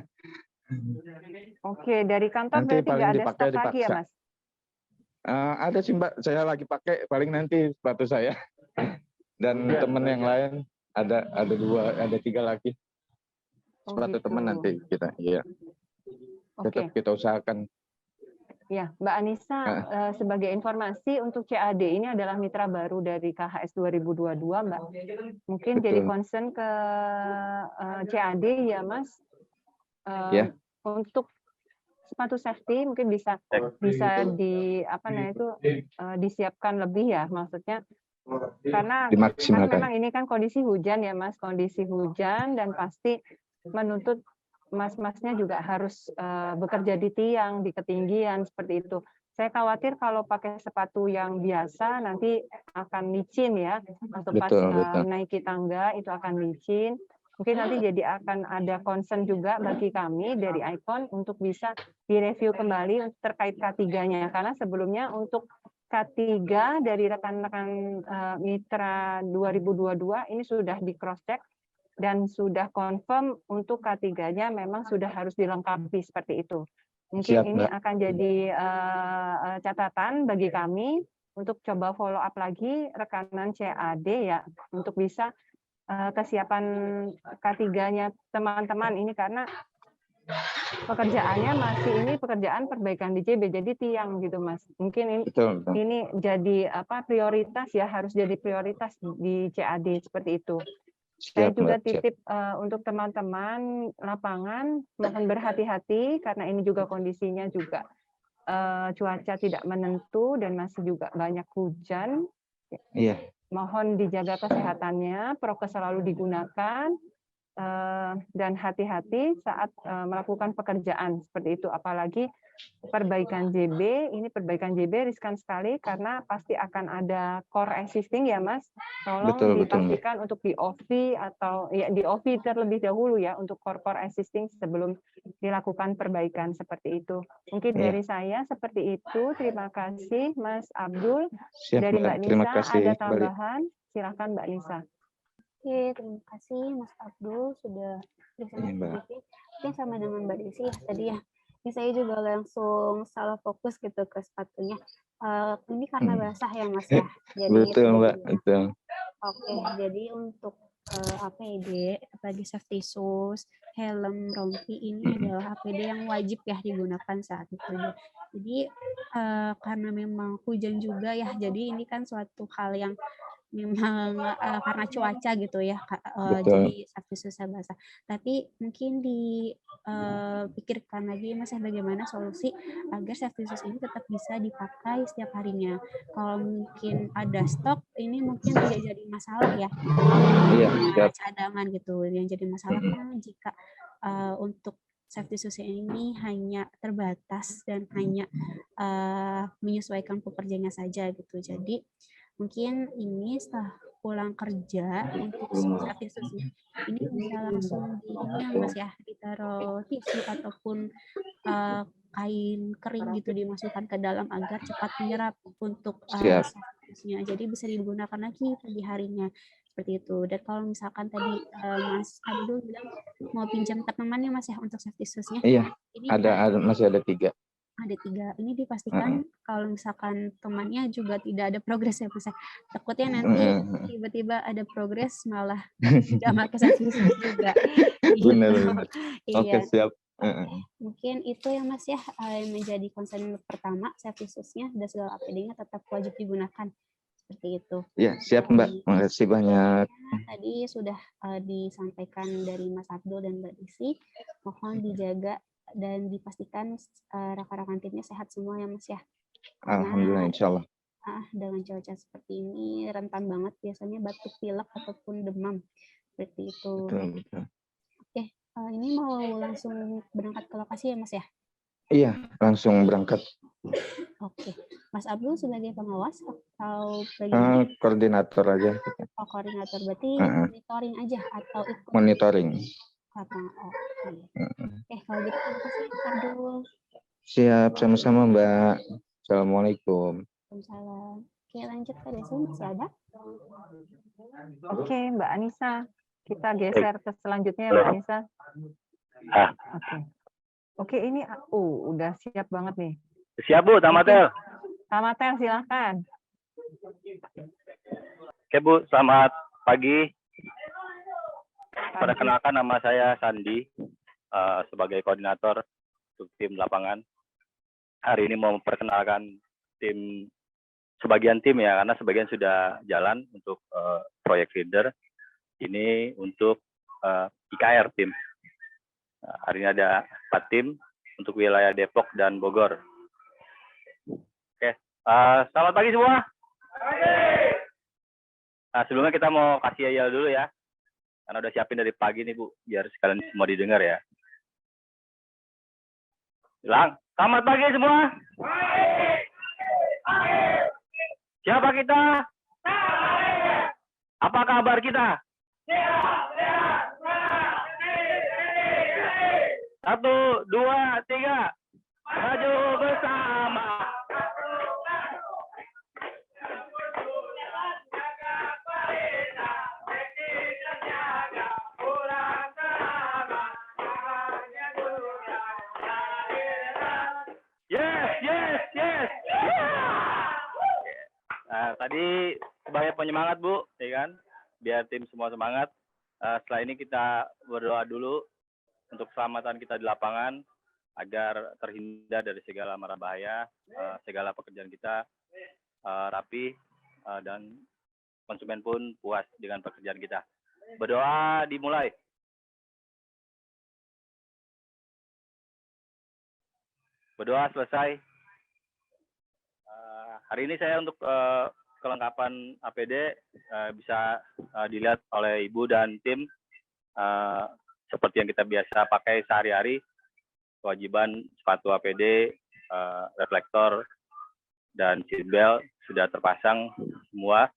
C: Oke, dari kantor
H: Nanti
C: berarti
H: paling
C: nggak ada
H: dipakai
C: stok lagi ya,
H: dipaksa.
C: Mas?
H: Ada sih Mbak, saya lagi pakai. Paling nanti sepatu saya. Dan teman yang lain ada 3 lagi. Sepatu
C: gitu.
H: teman nanti kita. Iya. Tetap kita usahakan.
C: Ya, Mbak Anissa, sebagai informasi untuk CAD ini adalah mitra baru dari KHS 2022, Mbak. Mungkin
H: Betul.
C: jadi concern ke CAD ya, Mas. Untuk sepatu safety mungkin bisa disiapkan lebih ya, maksudnya karena memang ini kan kondisi hujan ya, Mas, kondisi hujan dan pasti menuntut mas-masnya juga harus bekerja di tiang, di ketinggian seperti itu. Saya khawatir kalau pakai sepatu yang biasa nanti akan licin ya, atau pas naiki tangga itu akan licin. Mungkin nanti jadi akan ada concern juga bagi kami dari ICON untuk bisa direview kembali terkait K3-nya, karena sebelumnya untuk K3 dari rekan-rekan mitra 2022 ini sudah di cross check dan sudah confirm untuk K3-nya memang sudah harus dilengkapi seperti itu. Mungkin ini akan jadi catatan bagi kami untuk coba follow up lagi rekanan CAD ya, untuk bisa kesiapan K3-nya teman-teman ini, karena pekerjaannya masih ini pekerjaan perbaikan di JB, jadi tiang gitu, Mas. Mungkin ini jadi prioritas ya, harus jadi prioritas di CAD seperti itu. Saya juga titip untuk teman-teman lapangan, mohon berhati-hati karena ini juga kondisinya juga cuaca tidak menentu dan masih juga banyak hujan.
H: Iya.
C: Mohon dijaga kesehatannya, prokes selalu digunakan, dan hati-hati saat melakukan pekerjaan seperti itu. Apalagi perbaikan JB, ini perbaikan JB riskan sekali karena pasti akan ada core existing ya, Mas. Tolong dipastikan untuk di OV atau ya di OV terlebih dahulu ya untuk core existing sebelum dilakukan perbaikan seperti itu. Mungkin dari saya seperti itu. Terima kasih Mas Abdul. Dari Mbak Nisa ada tambahan? Silakan Mbak Nisa.
A: Oke, terima kasih Mas Abdul sudah briefing. Mungkin sama dengan Mbak Desi ya tadi ya. Ini saya juga langsung salah fokus gitu ke sepatunya. Ini karena basah ya Mas ya. Jadi
H: betul Mbak, betul.
A: Oke, jadi untuk APD, apalagi safety shoes, helm, rompi ini adalah APD yang wajib ya digunakan saat bekerja. Jadi karena memang hujan juga ya, jadi ini kan suatu hal yang memang karena cuaca gitu ya,
H: Betul.
A: jadi Sabtu susah basah. Tapi mungkin dipikirkan lagi Mas ya, bagaimana solusi agar safety shoes ini tetap bisa dipakai setiap harinya. Kalau mungkin ada stok, ini mungkin tidak jadi masalah ya.
H: Iya, siap.
A: Cadangan gitu. Yang jadi masalah kan jika untuk safety shoes ini hanya terbatas dan hanya menyesuaikan pekerjanya saja gitu. Jadi mungkin ini setelah pulang kerja untuk safety shoes-nya ini bisa langsung di ini ya Mas ya, ditaruh tisu ataupun kain kering gitu dimasukkan ke dalam agar cepat menyerap untuk
H: Siap.
A: safety shoes-nya. Jadi bisa digunakan lagi pagi harinya seperti itu. Dan kalau misalkan tadi Mas Abdul bilang mau pinjam temannya Mas ya untuk safety shoes-nya.
H: Iya,
A: Ini
H: masih ada 3.
A: ada 3. Ini dipastikan kalau misalkan temannya juga tidak ada progres ya Mas ya. Takutnya nanti tiba-tiba ada progres malah tidak pakai safety shoes juga.
H: Benar. Oke,
A: Iya.
H: siap.
A: Mungkin itu ya Mas ya yang menjadi concern pertama, safety shoes-nya dan segala APD-nya tetap wajib digunakan. Seperti itu.
H: Ya, siap Mbak. Makasih banyak.
A: Tadi sudah disampaikan dari Mas Abdul dan Mbak Desi. Mohon dijaga dan dipastikan rekan-rekan timnya sehat semua ya Mas ya.
H: Alhamdulillah, insya Allah.
A: Dengan cuaca seperti ini rentan banget biasanya batuk pilek ataupun demam. Seperti itu.
H: Betul.
A: Oke, ini mau langsung berangkat ke lokasi ya Mas ya?
H: Iya, langsung berangkat.
A: Oke, Mas Abdul sebagai pengawas atau
H: Koordinator aja.
A: Oh, koordinator berarti monitoring aja atau ikut?
H: Monitoring.
A: Oke, kalau gitu terima kasih Mas Abdul.
H: Siap, sama-sama Mbak. Assalamualaikum.
A: Waalaikumsalam. Oke, lanjut ke Desi, masih ada?
C: Oke, Mbak Anissa. Kita geser ke selanjutnya ya Mbak Anissa. Oke, ini udah siap banget nih.
I: Siap Bu, Tamatel.
C: Tamatel, silakan.
I: Oke Bu, selamat pagi. Perkenalkan nama saya Sandi, sebagai koordinator untuk tim lapangan. Hari ini mau memperkenalkan sebagian tim ya, karena sebagian sudah jalan untuk proyek leader. Ini untuk IKR tim. Hari ini ada 4 tim untuk wilayah Depok dan Bogor. Oke, selamat pagi semua. Nah, sebelumnya kita mau kasih yel dulu ya, karena udah siapin dari pagi nih Bu, biar sekalian semua didengar ya. Bilang, selamat pagi semua. Siapa kita? Apa kabar kita? 1, 2, 3, maju bersama. Yes. Nah, tadi sebagai penyemangat Bu, ya kan, biar tim semua semangat. Setelah ini kita berdoa dulu untuk keselamatan kita di lapangan agar terhindar dari segala mara bahaya, segala pekerjaan kita rapi dan konsumen pun puas dengan pekerjaan kita. Berdoa dimulai. Berdoa selesai. Hari ini saya untuk kelengkapan APD bisa dilihat oleh Ibu dan tim seperti yang kita biasa pakai sehari-hari. Kewajiban sepatu APD, reflektor, dan seatbelt sudah terpasang semua,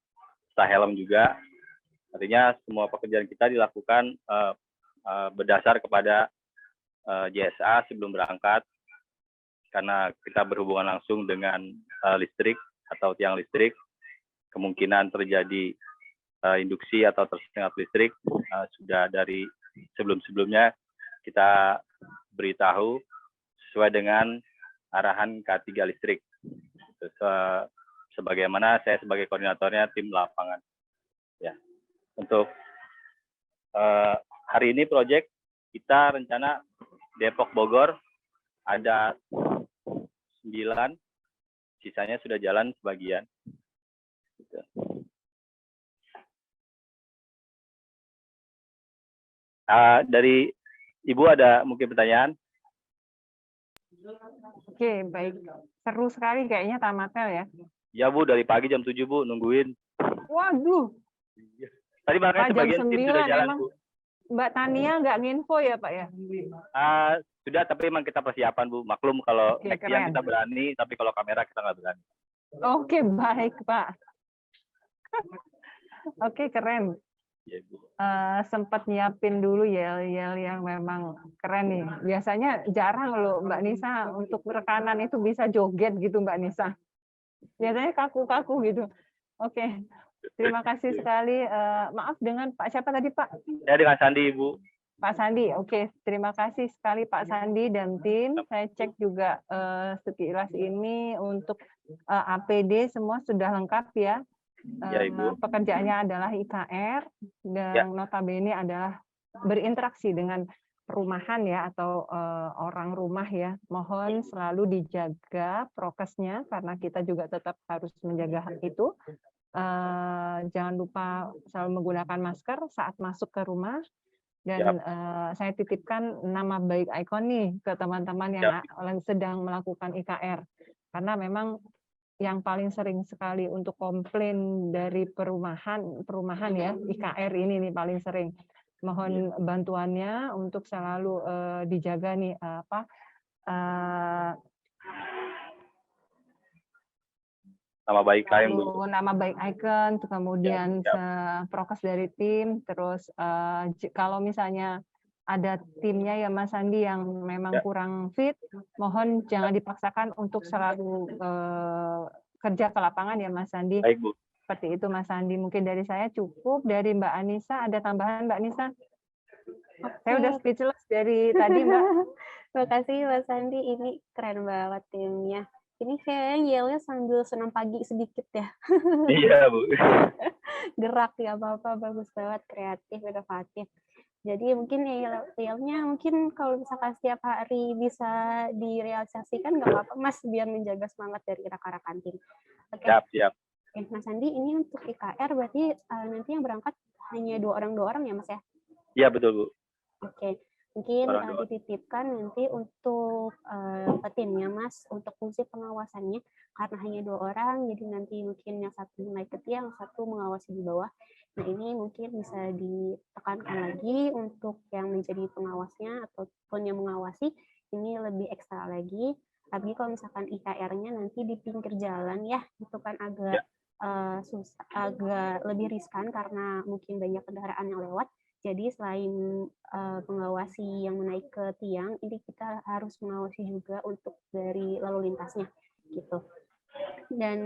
I: serta helm juga. Artinya semua pekerjaan kita dilakukan berdasar kepada JSA sebelum berangkat, karena kita berhubungan langsung dengan listrik atau tiang listrik. Kemungkinan terjadi induksi atau tersengat listrik sudah dari sebelum-sebelumnya kita beritahu sesuai dengan arahan K3 listrik. Sebagaimana saya sebagai koordinatornya tim lapangan. Ya, untuk hari ini proyek kita rencana Depok Bogor ada 9, sisanya sudah jalan sebagian. Dari Ibu ada mungkin pertanyaan?
C: Oke, baik. Seru sekali kayaknya Tamatel ya.
I: Ya Bu, dari pagi jam 7 Bu, nungguin.
C: Waduh,
I: Tadi
C: Pak,
I: makanya
C: jam
I: sebagian tim sudah
C: 9
I: jalan
C: emang
I: Bu.
C: Mbak Tania nggak nginfo ya Pak ya?
I: Sudah, tapi emang kita persiapan Bu. Maklum kalau
C: Oke,
I: naik tiang
C: keren.
I: kita berani, tapi kalau kamera kita nggak berani.
C: Oke, baik Pak. Oke, keren.
I: Ya Bu.
C: Sempat nyiapin dulu yel-yel yang memang keren nih. Biasanya jarang loh Mbak Nisa untuk rekanan itu bisa joget gitu Mbak Nisa. Biasanya kaku-kaku gitu. Oke, terima kasih sekali. Maaf dengan Pak siapa tadi Pak?
I: Ya dengan Sandi Ibu.
C: Pak Sandi. Oke, terima kasih sekali Pak Sandi dan tim. Saya cek juga sekilas ini untuk APD semua sudah lengkap ya.
I: Ya Ibu.
C: Pekerjaannya adalah IKR dan
I: Ya.
C: notabene adalah berinteraksi dengan perumahan ya atau orang rumah ya. Mohon selalu dijaga prokesnya karena kita juga tetap harus menjaga itu. Jangan lupa selalu menggunakan masker saat masuk ke rumah. Dan saya titipkan nama baik Icon nih ke teman-teman yang sedang melakukan IKR. Karena memang yang paling sering sekali untuk komplain dari perumahan ya, IKR ini nih paling sering. Mohon bantuannya untuk selalu dijaga nih
I: Nama baik kalian Bu.
C: nama baik Icon, kemudian prokes dari tim, terus kalau misalnya ada timnya ya Mas Andi yang memang kurang fit, mohon jangan dipaksakan untuk selalu kerja ke lapangan ya Mas Andi.
I: Baik Bu.
C: Seperti itu Mas Andi. Mungkin dari saya cukup. Dari Mbak Anissa ada tambahan Mbak Anissa? Saya udah speechless dari tadi Mbak.
A: Terima kasih Mas Andi, ini keren banget timnya. Ini kayaknya yelnya sambil senam pagi sedikit ya.
I: Iya Bu.
A: Gerak ya apa-apa, bagus banget, kreatif, inovatif. Jadi mungkin yelnya mungkin kalau misalkan setiap hari bisa direalisasikan nggak apa-apa Mas, biar menjaga semangat dari rekan-rekan tim. Oke.
I: Siap.
A: Oke, Mas Andi, ini untuk IKR berarti nanti yang berangkat hanya 2 orang ya Mas ya?
I: Iya betul Bu.
A: Oke, mungkin dititipkan nanti untuk timnya Mas untuk fungsi pengawasannya karena hanya 2 orang, jadi nanti mungkin yang satu naik ke tiang, satu mengawasi di bawah. Nah ini mungkin bisa ditekankan lagi untuk yang menjadi pengawasnya ataupun yang mengawasi ini lebih ekstra lagi. Tapi kalau misalkan IKR-nya nanti di pinggir jalan ya, itu kan agak susah, agak lebih riskan karena mungkin banyak kendaraan yang lewat. Jadi selain mengawasi yang menaik ke tiang, ini kita harus mengawasi juga untuk dari lalu lintasnya, gitu. Dan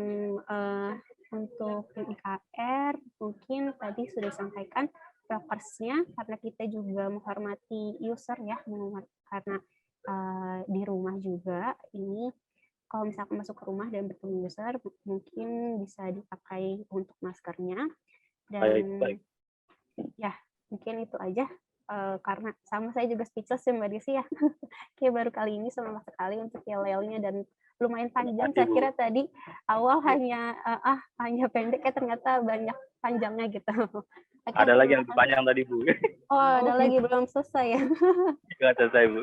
A: untuk IKR mungkin tadi sudah disampaikan prokersnya karena kita juga menghormati user ya, karena di rumah juga ini kalau misalkan masuk ke rumah dan bertemu user mungkin bisa dipakai untuk maskernya dan
I: baik.
A: Ya mungkin itu aja karena sama saya juga speechless ya Mbak Desi ya. Kayak baru kali ini semangat sekali untuk yel-yelnya dan lumayan panjang. Saya kira tadi awal hanya pendek ya ternyata banyak panjangnya gitu. Oke,
I: ada lagi yang lebih panjang tadi Bu.
A: Oh ada lagi belum selesai ya.
I: Nggak selesai Bu.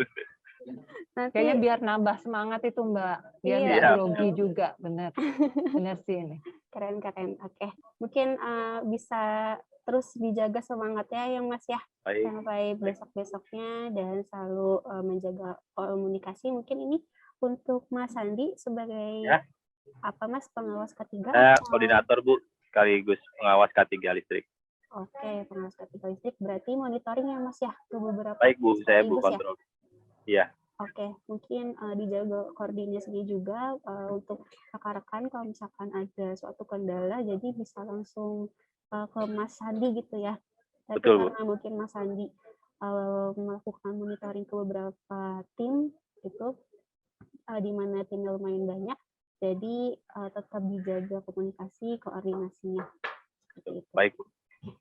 C: Nanti, kayaknya biar nambah semangat itu Mbak, biar nggak grogi juga, bener sih ini. Keren.
A: Oke, mungkin bisa terus dijaga semangatnya ya Mas ya.
I: Baik.
A: Sampai besok-besoknya dan selalu menjaga komunikasi. Mungkin ini untuk Mas Andi sebagai apa Mas, pengawas K3?
I: Koordinator Bu, sekaligus pengawas K3 listrik.
A: Oke, pengawas K3 listrik berarti monitoring ya Mas ya ke beberapa.
I: Baik Bu, saya Bu kontrol. Iya.
A: Oke, mungkin dijaga koordinasinya juga untuk rekan-rekan kalau misalkan ada suatu kendala, jadi bisa langsung ke Mas Sandi gitu ya. Tapi
I: betul,
A: karena mungkin Mas Sandi melakukan monitoring ke beberapa tim gitu, di mana timnya lumayan banyak, jadi tetap dijaga komunikasi, koordinasinya. Seperti itu.
I: Baik.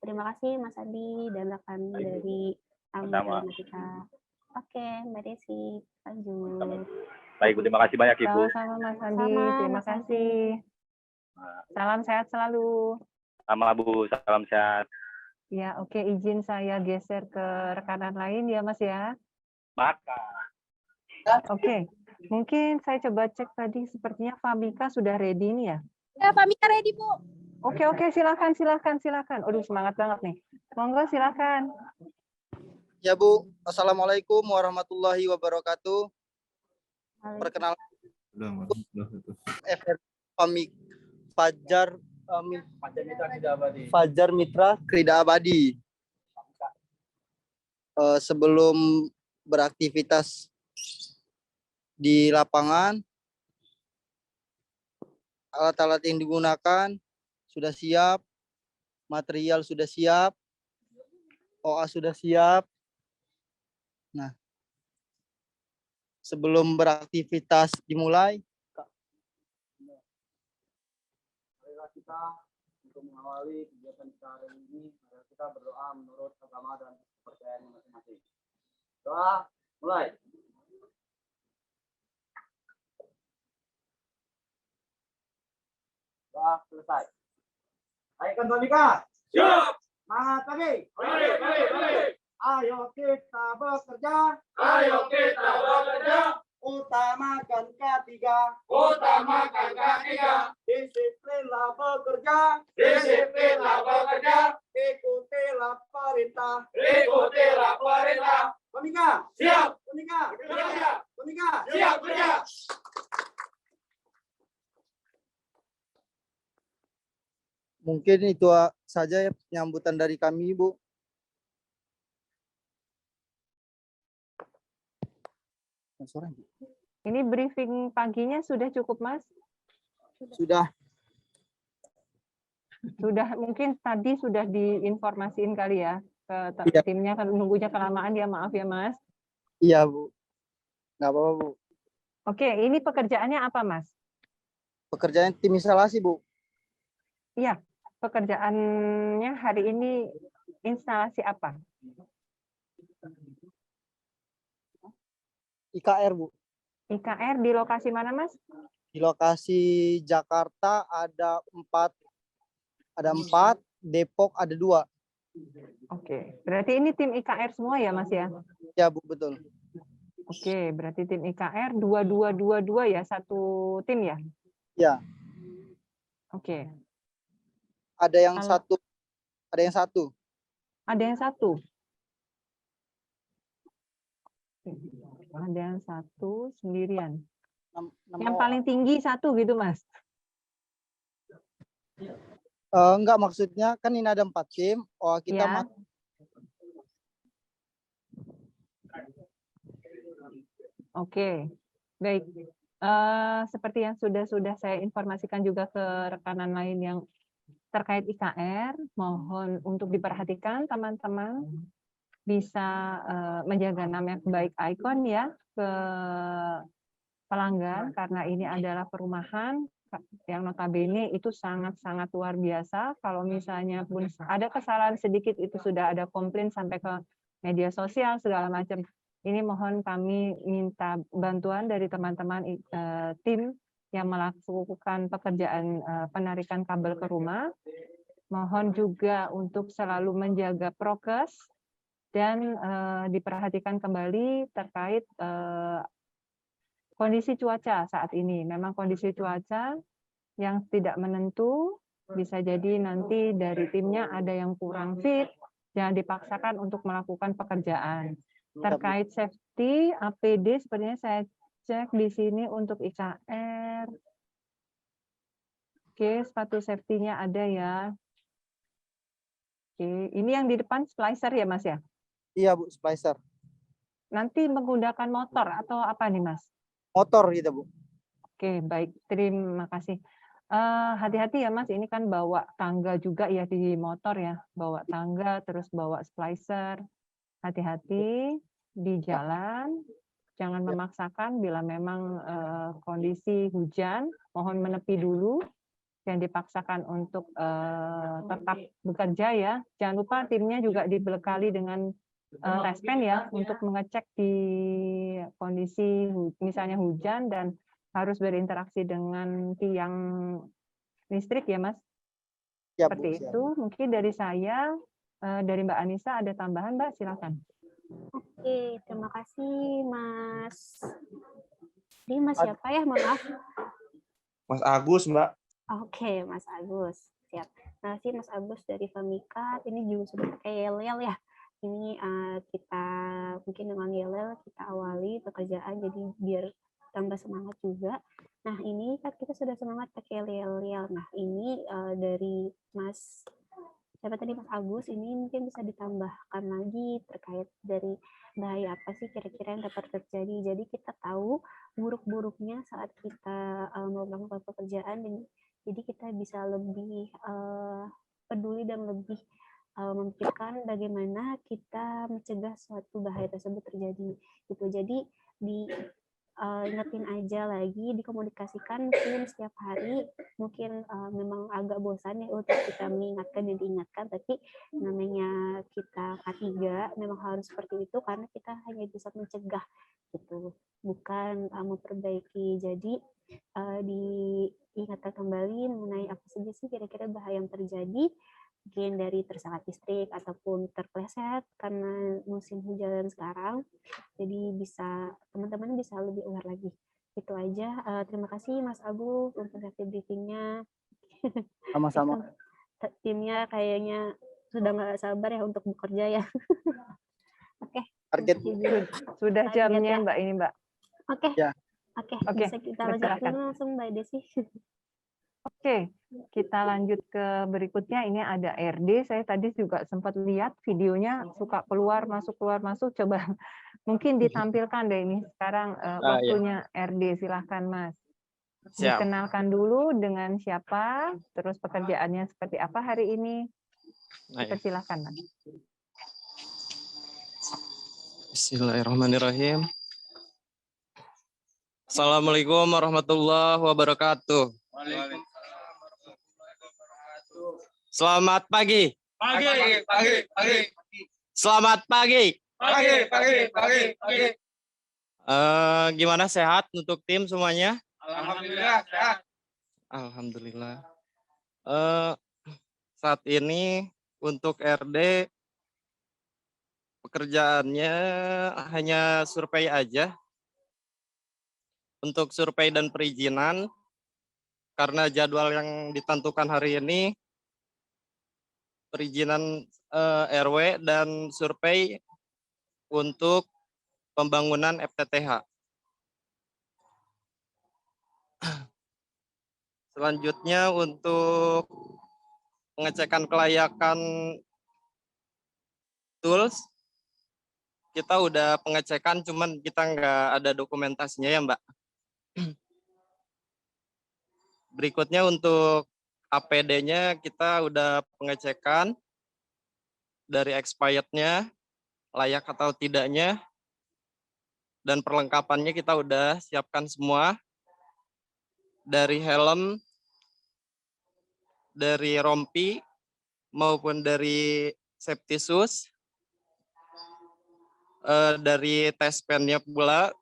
A: Terima kasih Mas Sandi dan rekan dari tamu kita. Oke, Mbak Desi, lanjut.
I: Baik, terima kasih banyak Ibu.
C: Sama Mas Andi, terima kasih. Salam sehat selalu.
I: Sama Bu, salam sehat.
C: Ya, oke, izin saya geser ke rekanan lain ya, Mas ya.
I: Maka.
C: Oke, mungkin saya coba cek tadi sepertinya Famika sudah ready nih ya.
A: Ya, Pak Mika ready, Bu.
C: Oke, silakan. Aduh, semangat banget nih. Monggo silakan.
J: Ya Bu, Assalamualaikum warahmatullahi wabarakatuh. Perkenalkan FR Pamik Fajar Mitra Krida Abadi. Sebelum beraktivitas di lapangan, alat-alat yang digunakan sudah siap, material sudah siap, OA sudah siap. Nah, sebelum beraktivitas dimulai, marilah kita untuk mengawali kegiatan kita hari ini, marilah kita berdoa menurut agama dan kepercayaan masing-masing. Doa, mulai. Doa selesai. Baikkan Famika. Siap. Semangat kami. Baik. Ayo kita bekerja. Utamakan K3. Disiplinlah bekerja. Ikutilah perintah. Famika. Siap. Famika. Siap. Mungkin itu saja ya penyambutan dari kami, Bu.
C: Ini briefing paginya sudah cukup, Mas?
J: Sudah.
C: Mungkin tadi sudah diinformasiin kali ya ke timnya, kan nunggunya kelamaan ya, maaf ya, Mas.
J: Iya, Bu. Nggak apa-apa, Bu.
C: Oke, ini pekerjaannya apa, Mas?
J: Pekerjaan tim instalasi, Bu.
C: Iya, pekerjaannya hari ini instalasi apa?
J: IKR, Bu.
C: IKR di lokasi mana, Mas?
J: Di lokasi Jakarta ada 4, Depok ada 2.
C: Oke, berarti ini tim IKR semua ya, Mas ya?
J: Ya, Bu, betul.
C: Oke, berarti tim IKR 2222 ya, satu tim ya?
J: Ya.
C: Oke.
J: Ada yang satu.
C: Ada yang satu sendirian. Yang paling tinggi satu gitu, Mas?
J: Enggak, maksudnya kan ini ada 4 tim. Oh, kita
C: ya. Oke, baik. Seperti yang sudah saya informasikan juga ke rekanan lain yang terkait IKR, mohon untuk diperhatikan teman-teman bisa menjaga nama baik ikon ya ke pelanggan, karena ini adalah perumahan yang notabene itu sangat-sangat luar biasa. Kalau misalnya pun ada kesalahan sedikit itu sudah ada komplain sampai ke media sosial segala macam. Ini mohon kami minta bantuan dari teman-teman tim yang melakukan pekerjaan penarikan kabel ke rumah. Mohon juga untuk selalu menjaga prokes dan diperhatikan kembali terkait kondisi cuaca saat ini. Memang kondisi cuaca yang tidak menentu, bisa jadi nanti dari timnya ada yang kurang fit, jangan dipaksakan untuk melakukan pekerjaan. Terkait safety, APD sepertinya saya cek di sini untuk IKR. Oke, sepatu safety-nya ada ya. Oke, ini yang di depan splicer ya, Mas ya?
J: Iya, Bu, splicer.
C: Nanti menggunakan motor atau apa nih, Mas?
J: Motor gitu, Bu.
C: Oke, baik. Terima kasih. Hati-hati ya, Mas. Ini kan bawa tangga juga ya di motor ya. Bawa tangga, terus bawa splicer. Hati-hati di jalan. Jangan memaksakan bila memang kondisi hujan. Mohon menepi dulu. Yang dipaksakan untuk tetap bekerja ya. Jangan lupa timnya juga dibekali dengan respen ya untuk mengecek di kondisi misalnya hujan dan harus berinteraksi dengan tiang listrik ya, Mas.
J: Ya,
C: seperti
J: Bu,
C: itu mungkin dari saya. Dari Mbak Anissa ada tambahan, Mbak? Silakan.
A: Oke, terima kasih Mas. Ini Mas siapa ya? Maaf.
G: Mas Agus, Mbak.
A: Oke, Mas Agus. Siap. Terima kasih Mas Agus dari Famikat. Ini juga sudah pakai yel ya. Ini kita mungkin dengan yel kita awali pekerjaan jadi biar tambah semangat juga. Nah, ini kan kita sudah semangat pakai yel. Nah, ini dari Mas siapa tadi Mas Agus, ini mungkin bisa ditambahkan lagi terkait dari bahaya apa sih kira-kira yang dapat terjadi. Jadi kita tahu buruk-buruknya saat kita mau melakukan pekerjaan, dan jadi kita bisa lebih peduli dan lebih memikirkan bagaimana kita mencegah suatu bahaya tersebut terjadi. Gitu. Jadi ingetin aja lagi, dikomunikasikan mungkin setiap hari. Mungkin memang agak bosan ya untuk kita mengingatkan dan diingatkan, tapi namanya kita K3 memang harus seperti itu karena kita hanya bisa mencegah gitu, bukan memperbaiki. Jadi diingatkan kembali mengenai apa saja sih kira-kira bahaya yang terjadi, mungkin dari tersengat listrik ataupun terpleset karena musim hujan sekarang. Jadi bisa teman-teman bisa lebih aware lagi. Itu aja. Terima kasih Mas Agus untuk safety briefingnya.
J: Sama-sama.
A: Timnya kayaknya sudah nggak sabar ya untuk bekerja ya. Oke.
J: Target
C: sudah jamnya Mbak ini Mbak.
A: Oke.
J: Ya.
A: Oke.
C: Oke,
A: Bisa kita lanjutkan langsung Mbak Desi.
C: Oke, kita lanjut ke berikutnya. Ini ada RD. Saya tadi juga sempat lihat videonya, suka keluar masuk. Coba mungkin ditampilkan deh ini sekarang waktunya RD. Silahkan Mas.
K: Siap.
C: Dikenalkan dulu dengan siapa, terus pekerjaannya seperti apa hari ini. Silakan Mas.
K: Bismillahirrahmanirrahim. Assalamualaikum warahmatullahi wabarakatuh. Selamat pagi. Selamat pagi. Gimana, sehat untuk tim semuanya?
L: Alhamdulillah sehat.
K: Alhamdulillah. Saat ini untuk RD pekerjaannya hanya survei aja. Untuk survei dan perizinan, karena jadwal yang ditentukan hari ini, perizinan RW dan survei untuk pembangunan FTTH. Selanjutnya untuk pengecekan kelayakan tools, kita udah pengecekan, cuman kita nggak ada dokumentasinya ya Mbak. Berikutnya untuk APD-nya kita udah pengecekan dari expired-nya, layak atau tidaknya, dan perlengkapannya kita udah siapkan semua, dari helm, dari rompi, maupun dari safety shoes, dari test pen-nya pula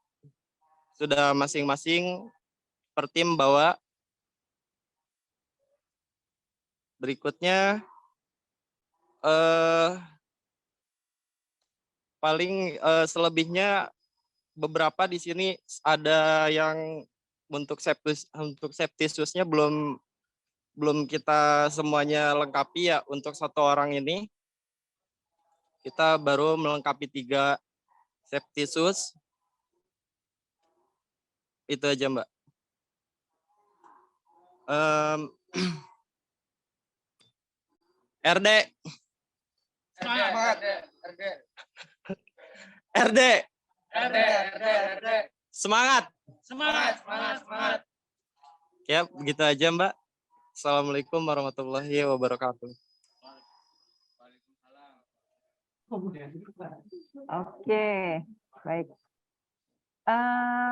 K: sudah masing-masing per tim bawa. Berikutnya paling selebihnya beberapa di sini ada yang untuk safety shoes-nya belum kita semuanya lengkapi ya. Untuk satu orang ini kita baru melengkapi 3 safety shoes. Itu aja Mbak. RD. Semangat. Ya, begitu aja Mbak. Assalamualaikum warahmatullahi wabarakatuh.
C: Oke, baik.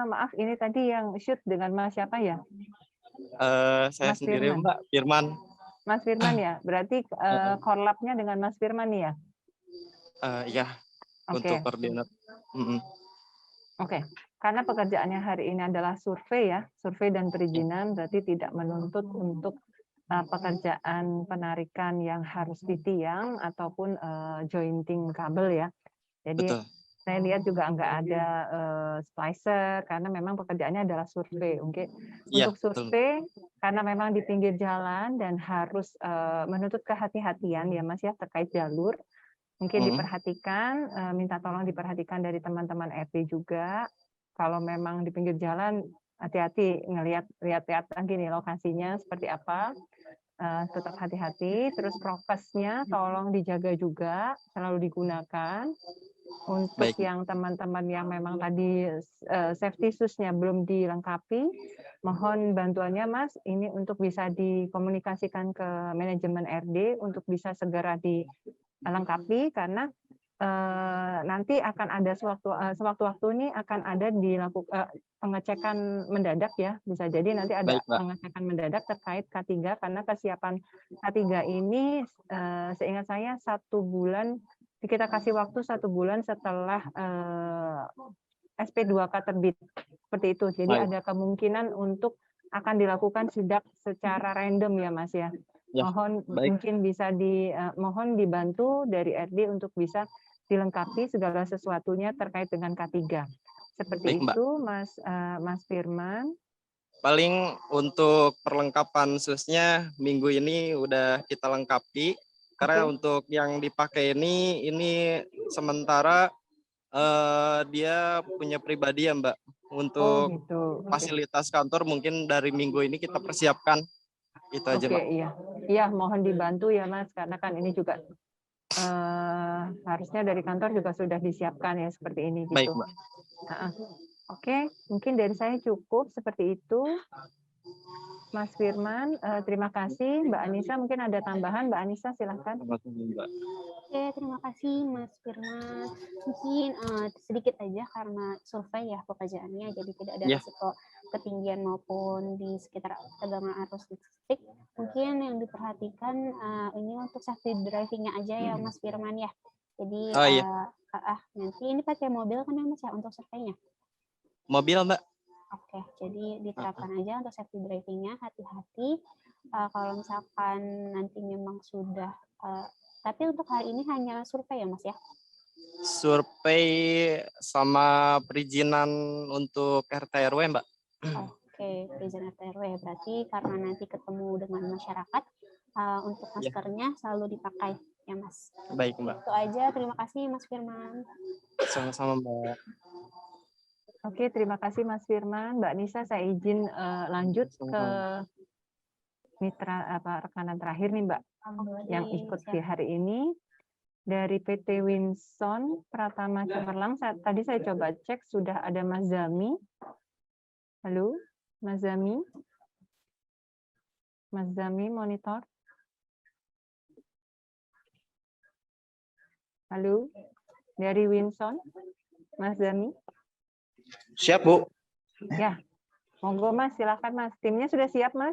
C: Maaf, ini tadi yang shoot dengan Mas siapa ya?
K: Saya
C: Mas
K: sendiri
C: Firman.
K: Mbak, Firman.
C: Mas Firman ya, berarti korlapnya dengan Mas Firman nih ya?
K: Ya, untuk
C: Oke.
K: koordinat.
C: Oke, karena pekerjaannya hari ini adalah survei ya, survei dan perizinan, berarti tidak menuntut untuk pekerjaan penarikan yang harus ditiang ataupun jointing kabel ya. Jadi
K: Betul.
C: saya lihat juga nggak ada splicer karena memang pekerjaannya adalah survei. Oke.
K: Iya,
C: Untuk survei karena memang di pinggir jalan dan harus menuntut kehati-hatian ya Mas ya terkait jalur. Mungkin diperhatikan, minta tolong diperhatikan dari teman-teman RT juga. Kalau memang di pinggir jalan hati-hati lihat lagi nih lokasinya seperti apa. Tetap hati-hati. Terus prokesnya tolong dijaga juga, selalu digunakan. Untuk yang teman-teman yang memang tadi safety shoes-nya belum dilengkapi, mohon bantuannya Mas, ini untuk bisa dikomunikasikan ke manajemen RD untuk bisa segera dilengkapi karena nanti akan ada sewaktu-waktu ini akan ada dilakukan pengecekan mendadak ya, bisa jadi nanti ada pengecekan mendadak terkait K3 karena kesiapan K3 ini seingat saya 1 bulan. Kita kasih waktu 1 bulan setelah SP2K terbit seperti itu. Jadi ada kemungkinan untuk akan dilakukan sidak secara random ya Mas ya. Mohon mungkin bisa mohon dibantu dari RD untuk bisa dilengkapi segala sesuatunya terkait dengan K3. Seperti itu Mas Firman.
K: Paling untuk perlengkapan susnya minggu ini udah kita lengkapi. Karena untuk yang dipakai ini sementara dia punya pribadi ya Mbak. Untuk fasilitas kantor mungkin dari minggu ini kita persiapkan. Itu aja Mbak.
C: Iya, mohon dibantu ya Mas, karena kan ini juga harusnya dari kantor juga sudah disiapkan ya seperti ini. Gitu.
K: Baik Mbak.
C: Oke, mungkin dari saya cukup seperti itu. Mas Firman, terima kasih. Mbak Anissa mungkin ada tambahan. Mbak Anissa silahkan.
A: Oke, terima kasih Mas Firman. Mungkin sedikit aja karena survei ya pekerjaannya, jadi tidak ada risiko ketinggian maupun di sekitar tegangan arus listrik. Mungkin yang diperhatikan ini untuk safety driving-nya aja ya Mas Firman ya. Jadi nanti ini pakai mobil kan ya Mas ya untuk surveinya?
K: Mobil Mbak.
A: Oke, jadi diterapkan aja untuk safety driving-nya, hati-hati. Kalau misalkan nanti memang sudah, tapi untuk hari ini hanya survei ya Mas ya?
K: Survei sama perizinan untuk RT RW Mbak.
A: Oke, perizinan RT RW berarti karena nanti ketemu dengan masyarakat, untuk maskernya selalu dipakai ya Mas?
K: Baik Mbak.
A: Itu aja, terima kasih Mas Firman.
K: Sama-sama Mbak.
C: Oke, terima kasih Mas Firman. Mbak Nisa, saya izin lanjut ke mitra rekanan terakhir nih Mbak, yang ikut di hari ini. Dari PT Winson Pratama Cemerlang, tadi saya coba cek sudah ada Mas Zami. Halo, Mas Zami? Mas Zami monitor? Halo, dari Winson, Mas Zami?
L: Siap, Bu.
C: Ya, monggo Mas, silakan Mas. Timnya sudah siap, Mas?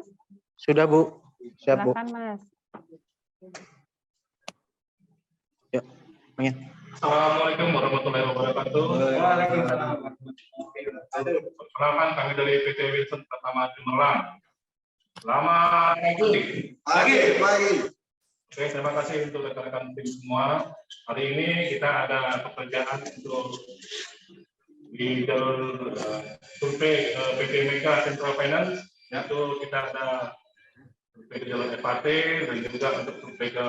L: Sudah, Bu. Siap, Bu.
C: Silakan, Mas.
L: Ya, pengen.
M: Assalamualaikum warahmatullahi wabarakatuh. Waalaikumsalam. Perkenalkan, kami dari PT Winson Pratama Cemerlang. Selamat pagi. Oke, terima kasih untuk rekan-rekan tim semua. Hari ini kita ada pekerjaan untuk di jalur survei PT Mega Central Finance, yaitu kita ada survei ke jalur FAT dan juga untuk survei ke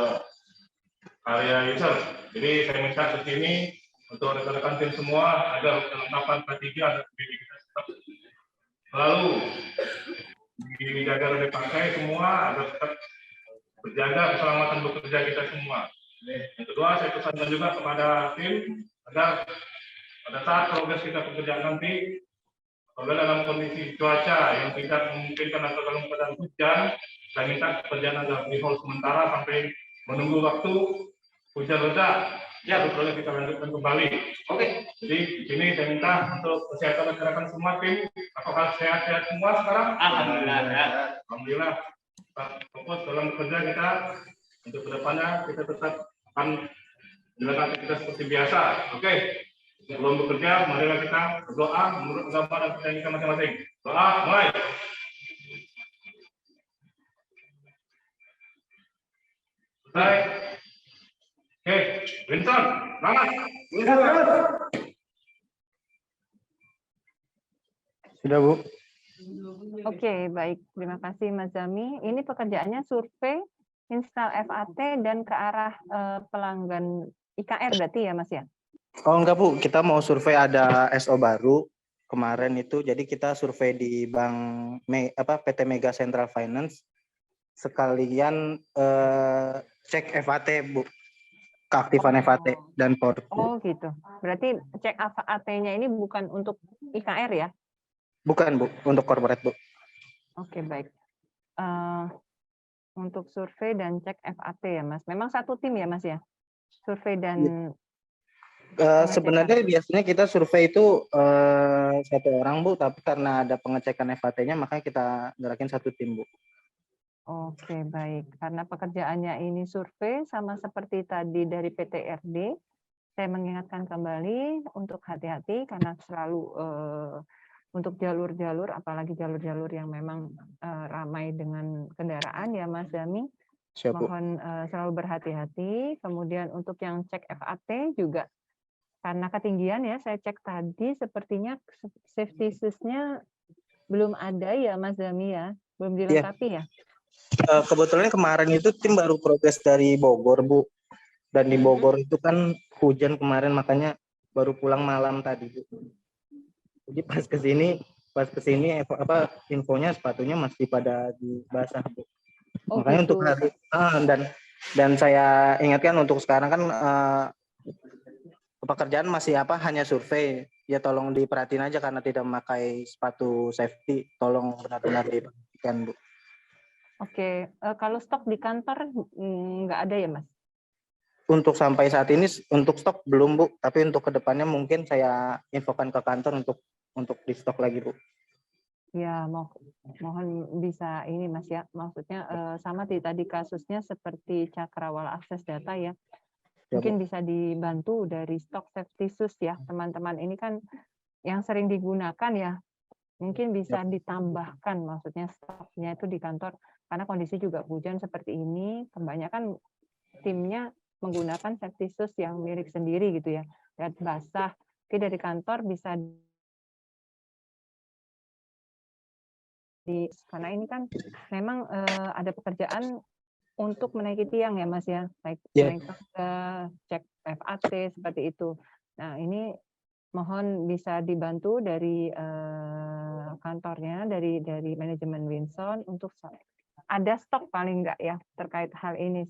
M: area user. Jadi saya minta ke sini untuk rekan-rekan tim semua agar kelengkapan K3 dan PD kita tetap selalu dijaga dan dipakai semua agar tetap berjaga keselamatan bekerja kita semua. Yang kedua, saya pesankan juga kepada tim agar pada saat progres kita pekerjaan nanti, apabila dalam kondisi cuaca yang tidak memungkinkan atau dalam keadaan hujan, saya minta pekerjaan agar di hold sementara sampai menunggu waktu hujan reda, ya baru kita lanjutkan kembali. Oke. Jadi di sini saya minta untuk kesehatan rekan-rekan semua tim, apakah sehat-sehat semua sekarang? Alhamdulillah. Alhamdulillah. Fokus dalam bekerja kita untuk kedepannya kita tetap akan menjalankan aktivitas seperti biasa. Oke. Sebelum bekerja, marilah kita berdoa menurut agama dan kepercayaan kita masing-masing. Doa, mulai. Baik. Oke, Winston, semangat.
L: Sudah, Bu.
C: Oke, baik. Terima kasih Mas Zami. Ini pekerjaannya survei, install FAT, dan ke arah pelanggan IKR berarti ya Mas ya?
L: Oh enggak, Bu. Kita mau survei, ada SO baru kemarin itu. Jadi kita survei di PT Mega Central Finance. Sekalian cek FAT, Bu. Keaktifan FAT dan port.
C: Oh gitu. Berarti cek FAT-nya ini bukan untuk IKR ya?
L: Bukan, Bu. Untuk corporate, Bu.
C: Oke, baik. Untuk survei dan cek FAT ya, Mas. Memang satu tim ya, Mas ya? Survei dan
L: sebenarnya biasanya kita survei itu satu orang, Bu, tapi karena ada pengecekan FAT-nya makanya kita gerakin satu tim, Bu.
C: Oke, baik. Karena pekerjaannya ini survei sama seperti tadi dari PTRD, saya mengingatkan kembali untuk hati-hati karena selalu untuk jalur-jalur, apalagi jalur-jalur yang memang ramai dengan kendaraan ya Mas Dami, mohon selalu berhati-hati. Kemudian untuk yang cek FAT juga karena ketinggian ya, saya cek tadi sepertinya safety shoes-nya belum ada ya Mas Dami ya, belum dilengkapi ya?
L: Kebetulan kemarin itu tim baru progres dari Bogor, Bu. Dan di Bogor itu kan hujan kemarin, makanya baru pulang malam tadi, Bu. Jadi pas kesini infonya sepatunya masih pada di basah, Bu. Makanya gitu. Untuk hari dan saya ingatkan untuk sekarang kan pekerjaan masih hanya survei. Ya tolong diperhatiin aja karena tidak memakai sepatu safety, tolong benar-benar diperhatikan, Bu.
C: Oke, kalau stok di kantor nggak ada ya, Mas?
L: Untuk sampai saat ini untuk stok belum, Bu. Tapi untuk kedepannya mungkin saya infokan ke kantor untuk di stok lagi, Bu.
C: Ya, mohon bisa ini, Mas ya. Maksudnya sama tadi kasusnya seperti cakrawala akses data ya. Mungkin bisa dibantu dari stok safety shoes ya, teman-teman. Ini kan yang sering digunakan ya. Mungkin bisa ditambahkan, maksudnya stoknya itu di kantor, karena kondisi juga hujan seperti ini, kebanyakan timnya menggunakan safety shoes yang milik sendiri gitu ya, dan basah. Oke, dari kantor bisa karena ini kan memang ada pekerjaan untuk menaiki tiang ya Mas ya, naik tangga, cek FAT seperti itu. Nah ini mohon bisa dibantu dari kantornya, dari manajemen Winson untuk ada stok paling enggak ya terkait hal ini,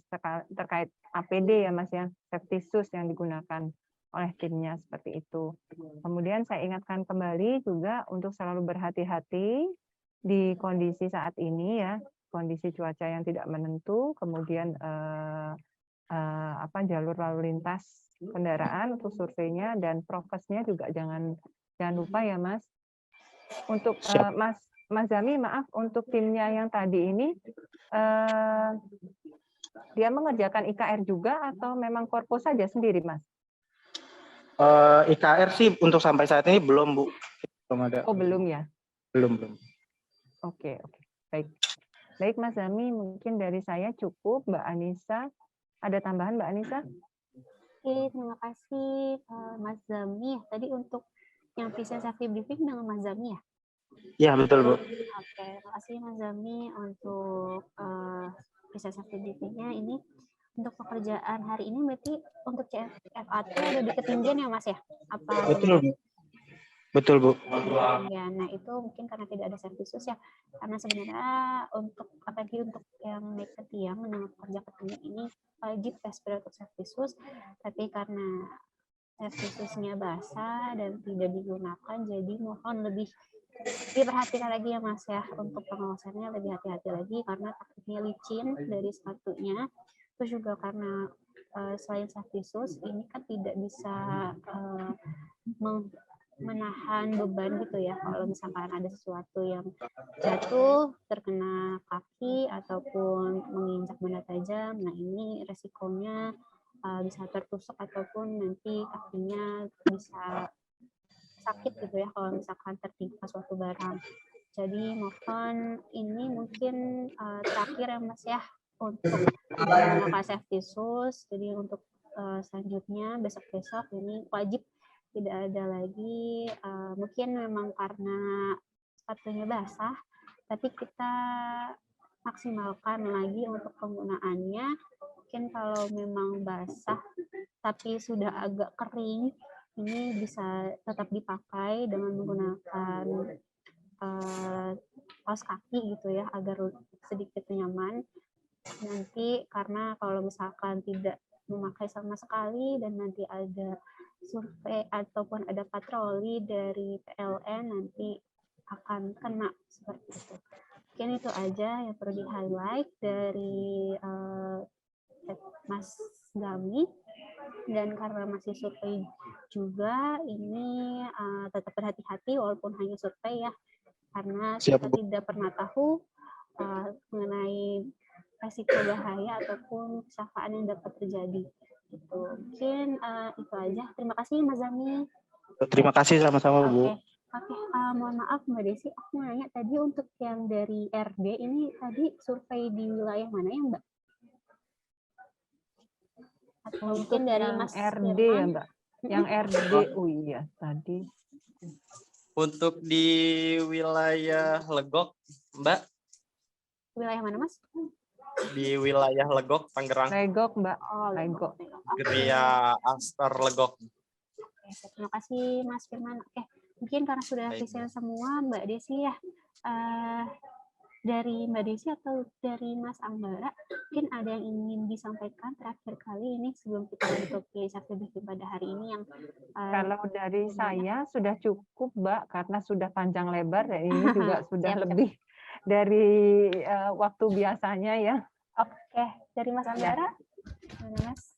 C: terkait APD ya Mas ya, safety shoes yang digunakan oleh timnya seperti itu. Kemudian saya ingatkan kembali juga untuk selalu berhati-hati di kondisi saat ini ya, kondisi cuaca yang tidak menentu, kemudian jalur lalu lintas kendaraan untuk surveinya, dan prokesnya juga jangan lupa ya Mas. Untuk Mas Zami, maaf, untuk timnya yang tadi ini dia mengerjakan IKR juga atau memang korpo saja sendiri Mas?
L: IKR sih untuk sampai saat ini belum, Bu. Belum ada.
C: Oh belum ya?
L: Belum.
C: Oke, baik Mas Zami, mungkin dari saya cukup. Mbak Anissa, ada tambahan Mbak Anissa?
A: Oke, terima kasih Mas Zami. Tadi untuk yang present safety briefing dengan Mas Zami ya?
L: Iya, betul, Bu.
A: Oke, terima kasih Mas Zami untuk present safety briefingnya. Ini untuk pekerjaan hari ini berarti untuk CFAT ada di ketinggian ya Mas ya? Apa
L: Betul, Bu.
A: Ya, nah itu mungkin karena tidak ada safety shoes ya. Karena sebenarnya untuk apalagi untuk yang naik ke tiang, menengah pekerja ke tiang ini wajib tes untuk safety shoes, tapi karena safety shoes-nya basah dan tidak digunakan, jadi mohon lebih diperhatikan lagi ya Mas ya, untuk pengawasannya lebih hati-hati lagi karena takutnya licin dari sepatunya. Terus juga karena selain safety shoes ini kan tidak bisa menahan beban gitu ya, kalau misalkan ada sesuatu yang jatuh terkena kaki ataupun menginjak benda tajam, nah ini resikonya bisa tertusuk ataupun nanti kakinya bisa sakit gitu ya kalau misalkan tertimpa suatu barang. Jadi mohon ini mungkin terakhir ya Mas ya, untuk melakukan safety shoes. Jadi untuk selanjutnya besok-besok ini wajib tidak ada lagi. Mungkin memang karena sepatunya basah, tapi kita maksimalkan lagi untuk penggunaannya. Mungkin kalau memang basah tapi sudah agak kering, ini bisa tetap dipakai dengan menggunakan kaos kaki gitu ya, agar sedikit nyaman. Nanti karena kalau misalkan tidak memakai sama sekali dan nanti ada survei ataupun ada patroli dari PLN, nanti akan kena seperti itu. Mungkin itu aja yang perlu di-highlight dari Mas Gami. Dan karena masih survei juga, ini tetap berhati-hati walaupun hanya survei ya, karena kita tidak pernah tahu mengenai resiko bahaya ataupun kecelakaan yang dapat terjadi. Gitu. Mungkin itu aja. Terima kasih Mas Zami.
L: Terima kasih sama-sama Bu.
A: Oke, mohon maaf Mbak Desi, aku nanya tadi untuk yang dari RD ini tadi survei di wilayah mana ya Mbak? Atau mungkin dari Mas
C: RD
A: Firman?
C: ya Mbak? Yang RD, oh iya tadi.
K: Untuk di wilayah Legok, Mbak.
A: Wilayah mana Mas?
K: Di wilayah Legok, Tangerang.
C: Legok Mbak.
A: Oh,
C: Legok.
K: Geria Aster Legok.
A: Oke, terima kasih Mas Firman. Oke, mungkin karena sudah present semua Mbak Desi ya. Dari Mbak Desi atau dari Mas Anggara, mungkin ada yang ingin disampaikan terakhir kali ini sebelum kita menutup safety briefing pada hari ini yang
C: kalau dari saya sudah cukup Mbak, karena sudah panjang lebar dan ini juga sudah lebih dari waktu biasanya ya.
A: Oke, dari Mas Anggara, mana Mas?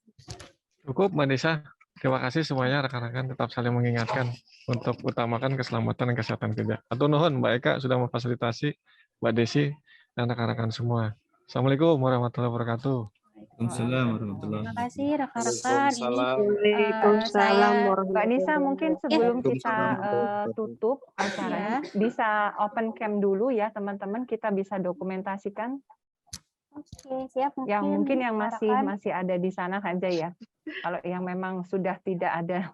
N: Cukup Mbak Nisa. Terima kasih semuanya rekan-rekan, tetap saling mengingatkan untuk utamakan keselamatan dan kesehatan kerja. Atau nuhun Mbak Eka sudah memfasilitasi Mbak Desi dan rekan-rekan semua. Assalamualaikum warahmatullahi wabarakatuh.
G: Waalaikumsalam warahmatullahi
A: Terima kasih rekan-rekan.
C: Waalaikumsalam. Mbak Nisa, mungkin sebelum kita tutup acaranya, bisa open cam dulu ya teman-teman, kita bisa dokumentasikan.
A: Oke, siap.
C: Mungkin yang masih ada di sana saja ya. Kalau yang memang sudah tidak ada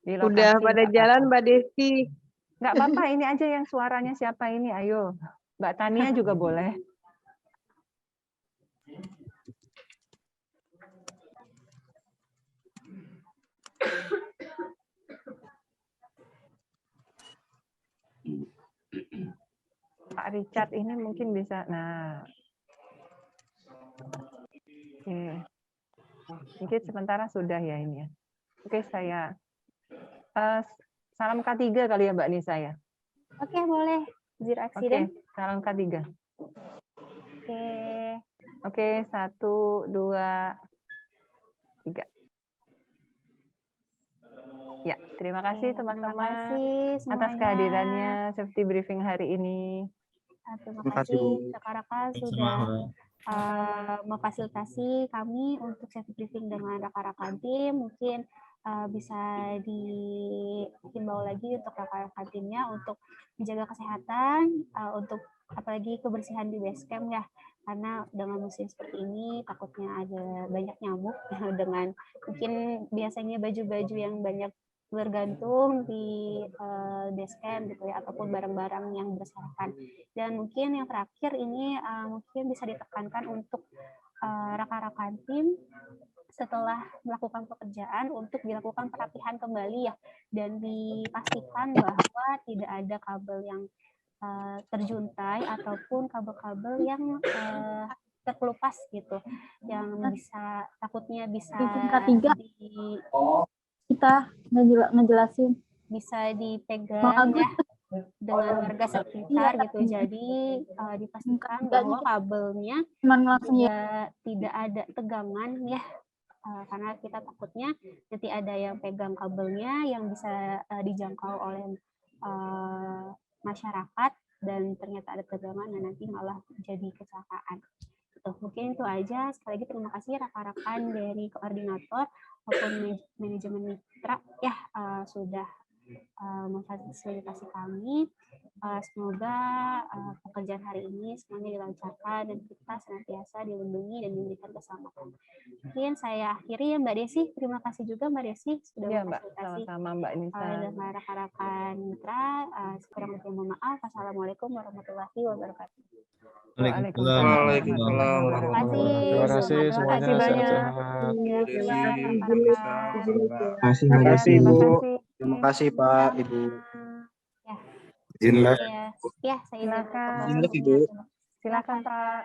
C: di lokasi.
O: Udah pada jalan Mbak Desi.
C: Nggak apa-apa, ini aja yang suaranya siapa ini, ayo. Mbak Tania juga boleh. Pak Richard ini mungkin bisa, nah. Oke. Mungkin sementara sudah ya ini ya. Oke, saya salam K3 kali ya Mbak Nisa ya.
A: Oke, boleh. Zero accident.
C: Oke, salam K3. Oke, 1, 2, 3. Ya, terima kasih teman-teman atas kehadirannya safety briefing hari ini.
A: Terima kasih rekan-rekan sudah memfasilitasi kami untuk safety briefing dengan rekan-rekan tim. Mungkin bisa dihimbau lagi untuk rekan-rekan timnya untuk menjaga kesehatan, untuk apalagi kebersihan di base camp ya, karena dengan musim seperti ini takutnya ada banyak nyamuk dengan mungkin biasanya baju-baju yang banyak bergantung di base camp gitu ya, ataupun barang-barang yang berserakan. Dan mungkin yang terakhir ini mungkin bisa ditekankan untuk rekan-rekan tim setelah melakukan pekerjaan untuk dilakukan perapihan kembali ya, dan dipastikan bahwa tidak ada kabel yang terjuntai ataupun kabel-kabel yang terkelupas gitu, yang bisa takutnya bisa
O: kita ngejelasin
A: bisa dipegang ya dengan warga sekitar gitu. Jadi dipastikan bahwa kabelnya tidak ada tegangan ya, karena kita takutnya nanti ada yang pegang kabelnya yang bisa dijangkau oleh masyarakat dan ternyata ada tegangan dan nanti malah jadi kecelakaan. Mungkin itu aja. Sekali lagi terima kasih rekan-rekan dari koordinator maupun manajemen mitra ya sudah memfasilitasi kami. Semoga pekerjaan hari ini semuanya dilancarkan dan kita senantiasa dilindungi dan diberikan keselamatan. Mungkin saya akhiri ya Mbak Desi. Terima kasih juga Mbak Desi sudah
C: Iya, Mbak.
A: memfasilitasi
C: Sama-sama, Mbak Nisa.
A: dengan rekan-rekan mitra. Kurang lebihnya mohon maaf. Wassalamualaikum warahmatullahi wabarakatuh.
C: Waalaikumsalam warahmatullahi wabarakatuh.
N: Terima kasih semuanya.
C: banyak.
L: Terima kasih Bu. Terima kasih Pak Ibu.
F: Izin live.
A: Ya, saya
C: Silakan.
L: Izin live, Ibu.
C: Silakan Pak.